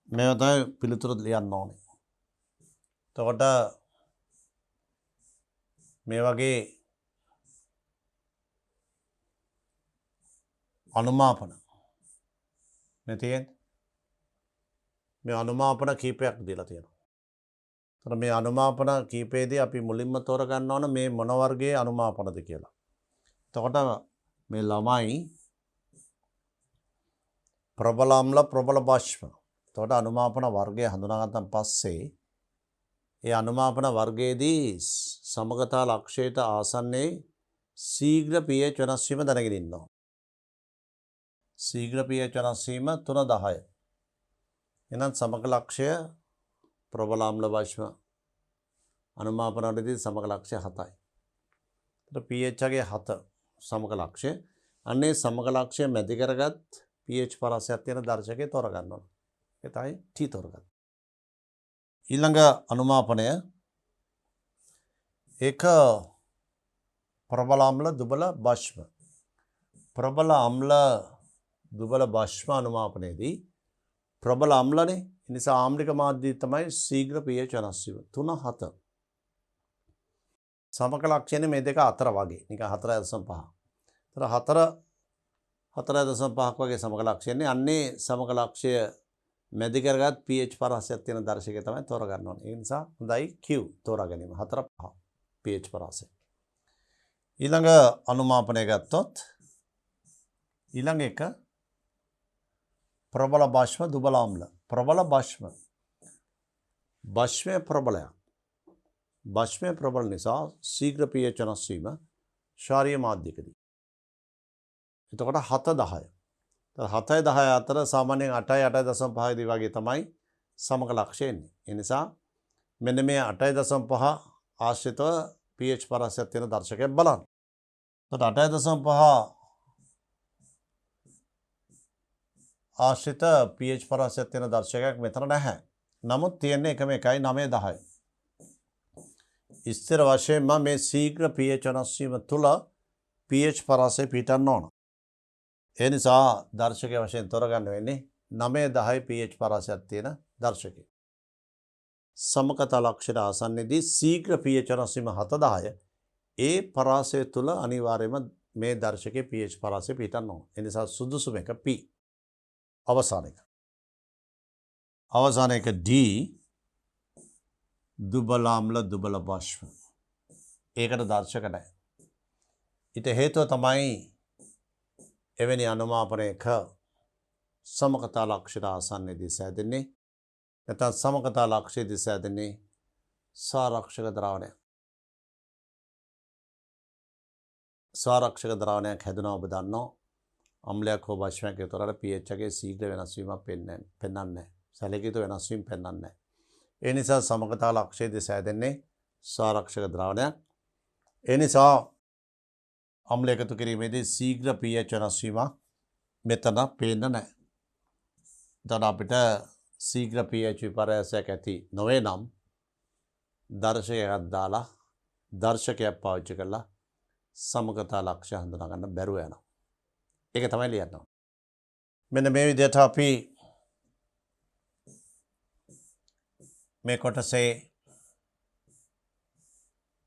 මේවා තමයි පිළිතුරු ලියන්න ඕනේ. එතකොට මේ වගේ අනුමාපන මේ තියෙන්නේ. මේ අනුමාපන කීපයක් දීලා තියෙනවා. එතකොට මේ අනුමාපන කීපයේදී අපි මුලින්ම තෝරගන්න ඕන මේ මොන වර්ගයේ අනුමාපනද කියලා. එතකොට මේ ළමයි ප්‍රබල අම්ල ප්‍රබල බාෂ්ප. එතකොට අනුමාපන වර්ගය හඳුනාගත්තන් පස්සේ ඒ අනුමාපන වර්ගයේදී සමගතා ලක්ෂයට ආසන්නයේ ශීඝ්‍ර pH වෙනස් වීම දැනගෙන ඉන්නවා. ශීඝ්‍ර pH වෙනස් වීම 3-10. එහෙනම් සමග ලක්ෂය ප්‍රබල අම්ල බාෂ්ප අනුමාපන වලදී සමග ලක්ෂය 7යි. එතකොට pH ගේ 7 සමග ලක්ෂය. අන්නේ සමග ලක්ෂය මැදි කරගත් pH පරාසයක් තියෙන දර්ශකය තෝරගන්න ඕන. ඒ තමයි T තෝරගන්න. ඊළඟ අනුමාපනය ඒක ප්‍රබල අම්ල දුබල බාෂ්ප. ප්‍රබල අම්ල දුබල බාෂ්ප අනුමාපනයේදී ප්‍රබල අම්ලනේ. ඒ නිසා ආම්ලික මාධ්‍ය තමයි ශීඝ්‍ර pH වෙනස් වීම 3-7. සමක ලක්ෂණය මේ දෙක අතර වගේ. නිකන් 4.5. ඒතර 4.5ක් වගේ සමක ලක්ෂණය. අන්නේ සමක ලක්ෂය මැදි කරගත් pH පරාසයක් තියෙන දර්ශකය තමයි තෝරගන්න ඕනේ. ඒ නිසා හොඳයි Q තෝරා ගැනීම 4-5 pH පරාසය. ඊළඟ අනුමාපනය ගත්තොත් ඊළඟ එක ප්‍රබල බාෂ්ප දුබල අම්ල. ප්‍රබල බාෂ්ප. බාෂ්පය ප්‍රබලයක්. බාෂ්පය ප්‍රබල නිසා ශීඝ්‍ර pH වෙනස් වීම ශාරීය මාධ්‍යකදී. එතකොට 7-10. 7-10 අතර සාමාන්‍යයෙන් 8.5 වගේ තමයි සමක ලක්ෂය එන්නේ. ඒ නිසා මෙන්න මේ 8.5 ආශ්‍රිතව pH පරාසයක් තියෙන දර්ශකයක් බලන්න. එතකොට 8.5 ආශ්‍රිත pH පරාසයක් තියෙන දර්ශකයක් මෙතන නැහැ. නමුත් තියෙන්නේ එකම එකයි 9-10. ස්ථිර වශයෙන්ම මේ ශීඝ්‍ර pH වෙනස් වීම තුළ pH පරාසය පිටන්න ඕන. ඒ නිසා දර්ශකය වශයෙන් තෝරගන්න වෙන්නේ 9-10 pH පරාසයක් තියෙන දර්ශකය. සමකතා ලක්ෂණ ආසන්නයේදී ශීඝ්‍ර pH වෙනස් වීම 7-10 ඒ පරාසය තුළ අනිවාර්යයෙන්ම මේ දර්ශකයේ pH පරාසය පිටන්න ඕන. ඒ නිසා සුදුසුම එක P. අවසාන එක D දුබල අම්ල දුබල බෂ්ම. ඒකට දර්ශක නැහැ. ඊට හේතුව තමයි එවැනි අනුමාපනයක සමකතා ලක්ෂණ ආසන්නයේදී සෑදෙන්නේ. නැත්නම් සමකතා ලක්ෂයේදී සෑදෙන්නේ සාරක්ෂක ද්‍රාවණය. සාරක්ෂක ද්‍රාවණයක් හැදුනා ඔබ දන්නවා. අම්ලයක් හෝ බෂ්මයක් එකතුරට pH එකේ ශීඝ්‍ර වෙනස් වීමක් පෙන්වන්නේ නැහැ. සැලකිය යුතු වෙනස් වීම පෙන්වන්නේ නැහැ. ඒ නිසා සමකතා ලක්ෂයේදී සෑදෙන්නේ සාරක්ෂක ද්‍රාවණයක්. ඒ නිසා අම්ල එකතු කිරීමේදී ශීඝ්‍ර pH වෙනස් වීමක් මෙතන පේන්න නැහැ. එතන අපිට ශීඝ්‍ර pH විපර්යාසයක් ඇති නොවේ නම් දර්ශකයක් දාලා දර්ශකයක් පාවිච්චි කරලා සමකතා ලක්ෂ්‍ය හඳුනා ගන්න බැරුව යනවා. ඒක තමයි ලියන්න ඕනේ. මෙන්න මේ විදිහට අපි මේ කොටසේ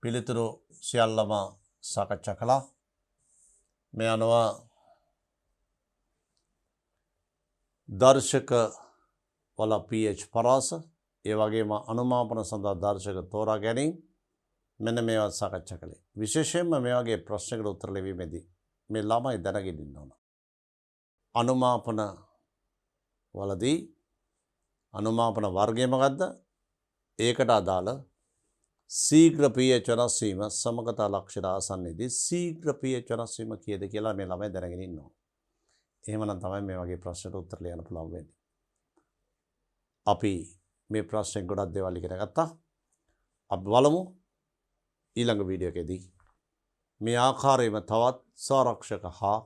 පිළිතුරු සියල්ලම සාකච්ඡා කළා. මේ අනුව දර්ශක වල pH පරාස ඒ වගේම අනුමාපන සඳහා දර්ශක තෝරා ගැනීම මෙන්න මේවා සාකච්ඡා කළේ. විශේෂයෙන්ම මේ වගේ ප්‍රශ්නකට උත්තර ලිවීමේදී මේ ළමයි දැනගෙන ඉන්න ඕන. අනුමාපන වලදී අනුමාපන වර්ගය මොකද්ද? ඒකට අදාළ ශීඝ්‍ර pH වෙනස් වීම සමකතා ලක්ෂණ ආසන්නයේදී ශීඝ්‍ර pH වෙනස් වීම කීයද කියලා මේ ළමයි දැනගෙන ඉන්න ඕන. එහෙමනම් තමයි මේ වගේ ප්‍රශ්නට උත්තර ලියන්න පුළුවන් වෙන්නේ. අපි මේ ප්‍රශ්නෙන් ගොඩක් දේවල් ඉගෙන ගත්තා. අපි බලමු ඊළඟ වීඩියෝ එකේදී මේ ආකාරයෙන්ම තවත් සාරක්ෂක හා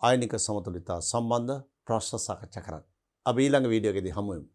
අයනික සමතුලිතතා සම්බන්ධ ප්‍රශ්න සාකච්ඡා කරන්න. අපි ඊළඟ වීඩියෝ එකේදී හමු වෙමු.